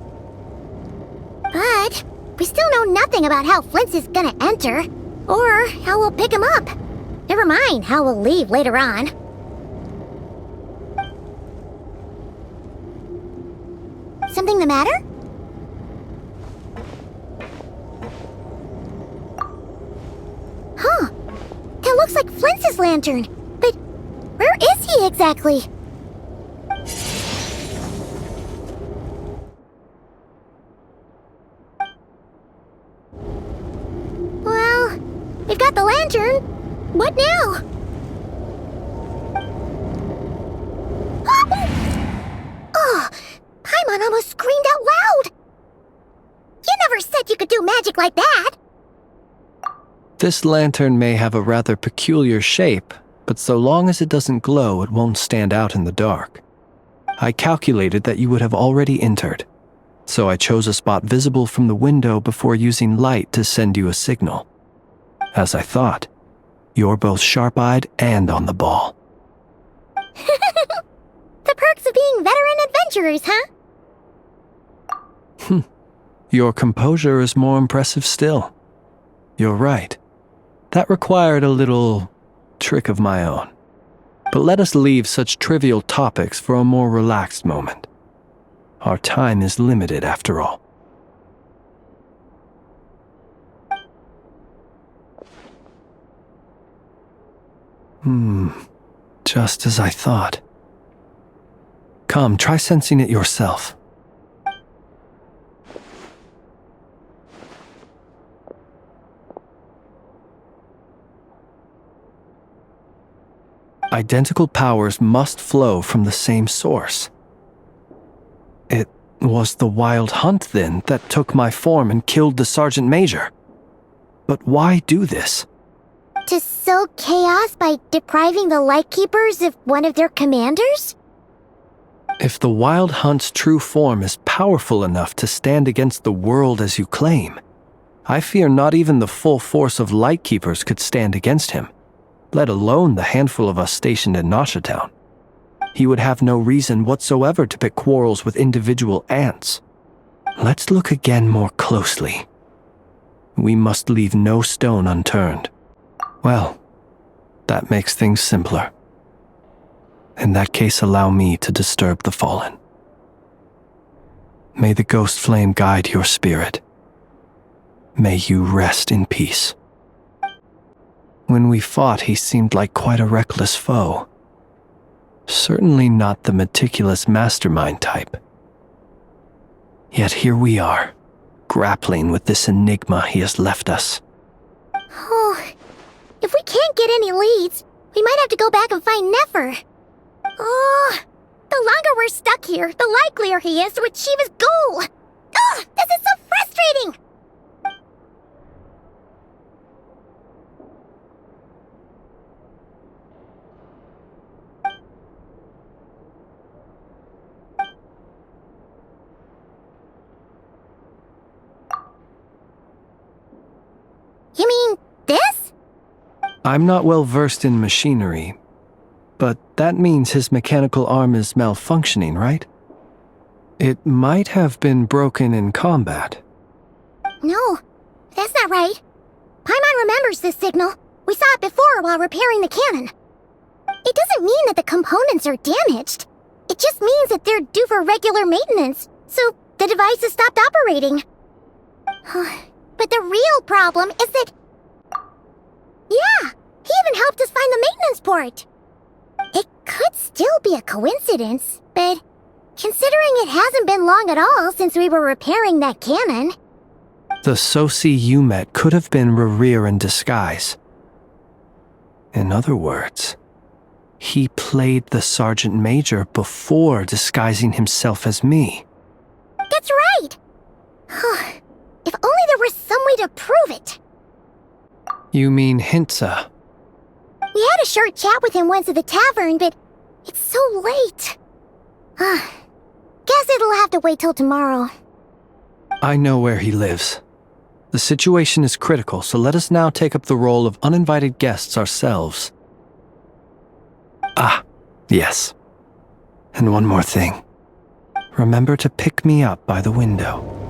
But we still know nothing about how Flint's is gonna enter, or how we'll pick him up. Never mind how we'll leave later on. Something the matter? Huh. That looks like Flint's lantern. But where is he exactly? Well, we've got the lantern. What now? Oh, Paimon almost screamed out loud. You never said you could do magic like that. This lantern may have a rather peculiar shape, but so long as it doesn't glow, it won't stand out in the dark. I calculated that you would have already entered, so I chose a spot visible from the window before using light to send you a signal. As I thought, you're both sharp-eyed and on the ball. The perks of being veteran adventurers, huh? Your composure is more impressive still. You're right. That required a little trick of my own. But let us leave such trivial topics for a more relaxed moment. Our time is limited after all. Just as I thought. Come, try sensing it yourself. Identical powers must flow from the same source. It was the Wild Hunt, then, that took my form and killed the Sergeant Major. But why do this? To sow chaos by depriving the Lightkeepers of one of their commanders? If the Wild Hunt's true form is powerful enough to stand against the world as you claim, I fear not even the full force of Lightkeepers could stand against him, let alone the handful of us stationed in Noshatown. He would have no reason whatsoever to pick quarrels with individual ants. Let's look again more closely. We must leave no stone unturned. Well, that makes things simpler. In that case, allow me to disturb the fallen. May the ghost flame guide your spirit. May you rest in peace. When we fought, he seemed like quite a reckless foe. Certainly not the meticulous mastermind type. Yet here we are, grappling with this enigma he has left us. Oh, if we can't get any leads, we might have to go back and find Nefer. Oh, the longer we're stuck here, the likelier he is to achieve his goal. Oh, this is so frustrating! You mean this? I'm not well versed in machinery, but that means his mechanical arm is malfunctioning, right? It might have been broken in combat. No, that's not right. Paimon remembers this signal. We saw it before while repairing the cannon. It doesn't mean that the components are damaged. It just means that they're due for regular maintenance, so the device has stopped operating. But the real problem is that... Yeah, he even helped us find the maintenance port. It could still be a coincidence, but considering it hasn't been long at all since we were repairing that cannon... The Soci you met could have been Rerir in disguise. In other words, he played the Sergeant Major before disguising himself as me. That's right! If only there was some way to prove it. You mean Hintsa? We had a short chat with him once at the tavern, but it's so late. Guess it'll have to wait till tomorrow. I know where he lives. The situation is critical, so let us now take up the role of uninvited guests ourselves. Ah, yes. And one more thing. Remember to pick me up by the window.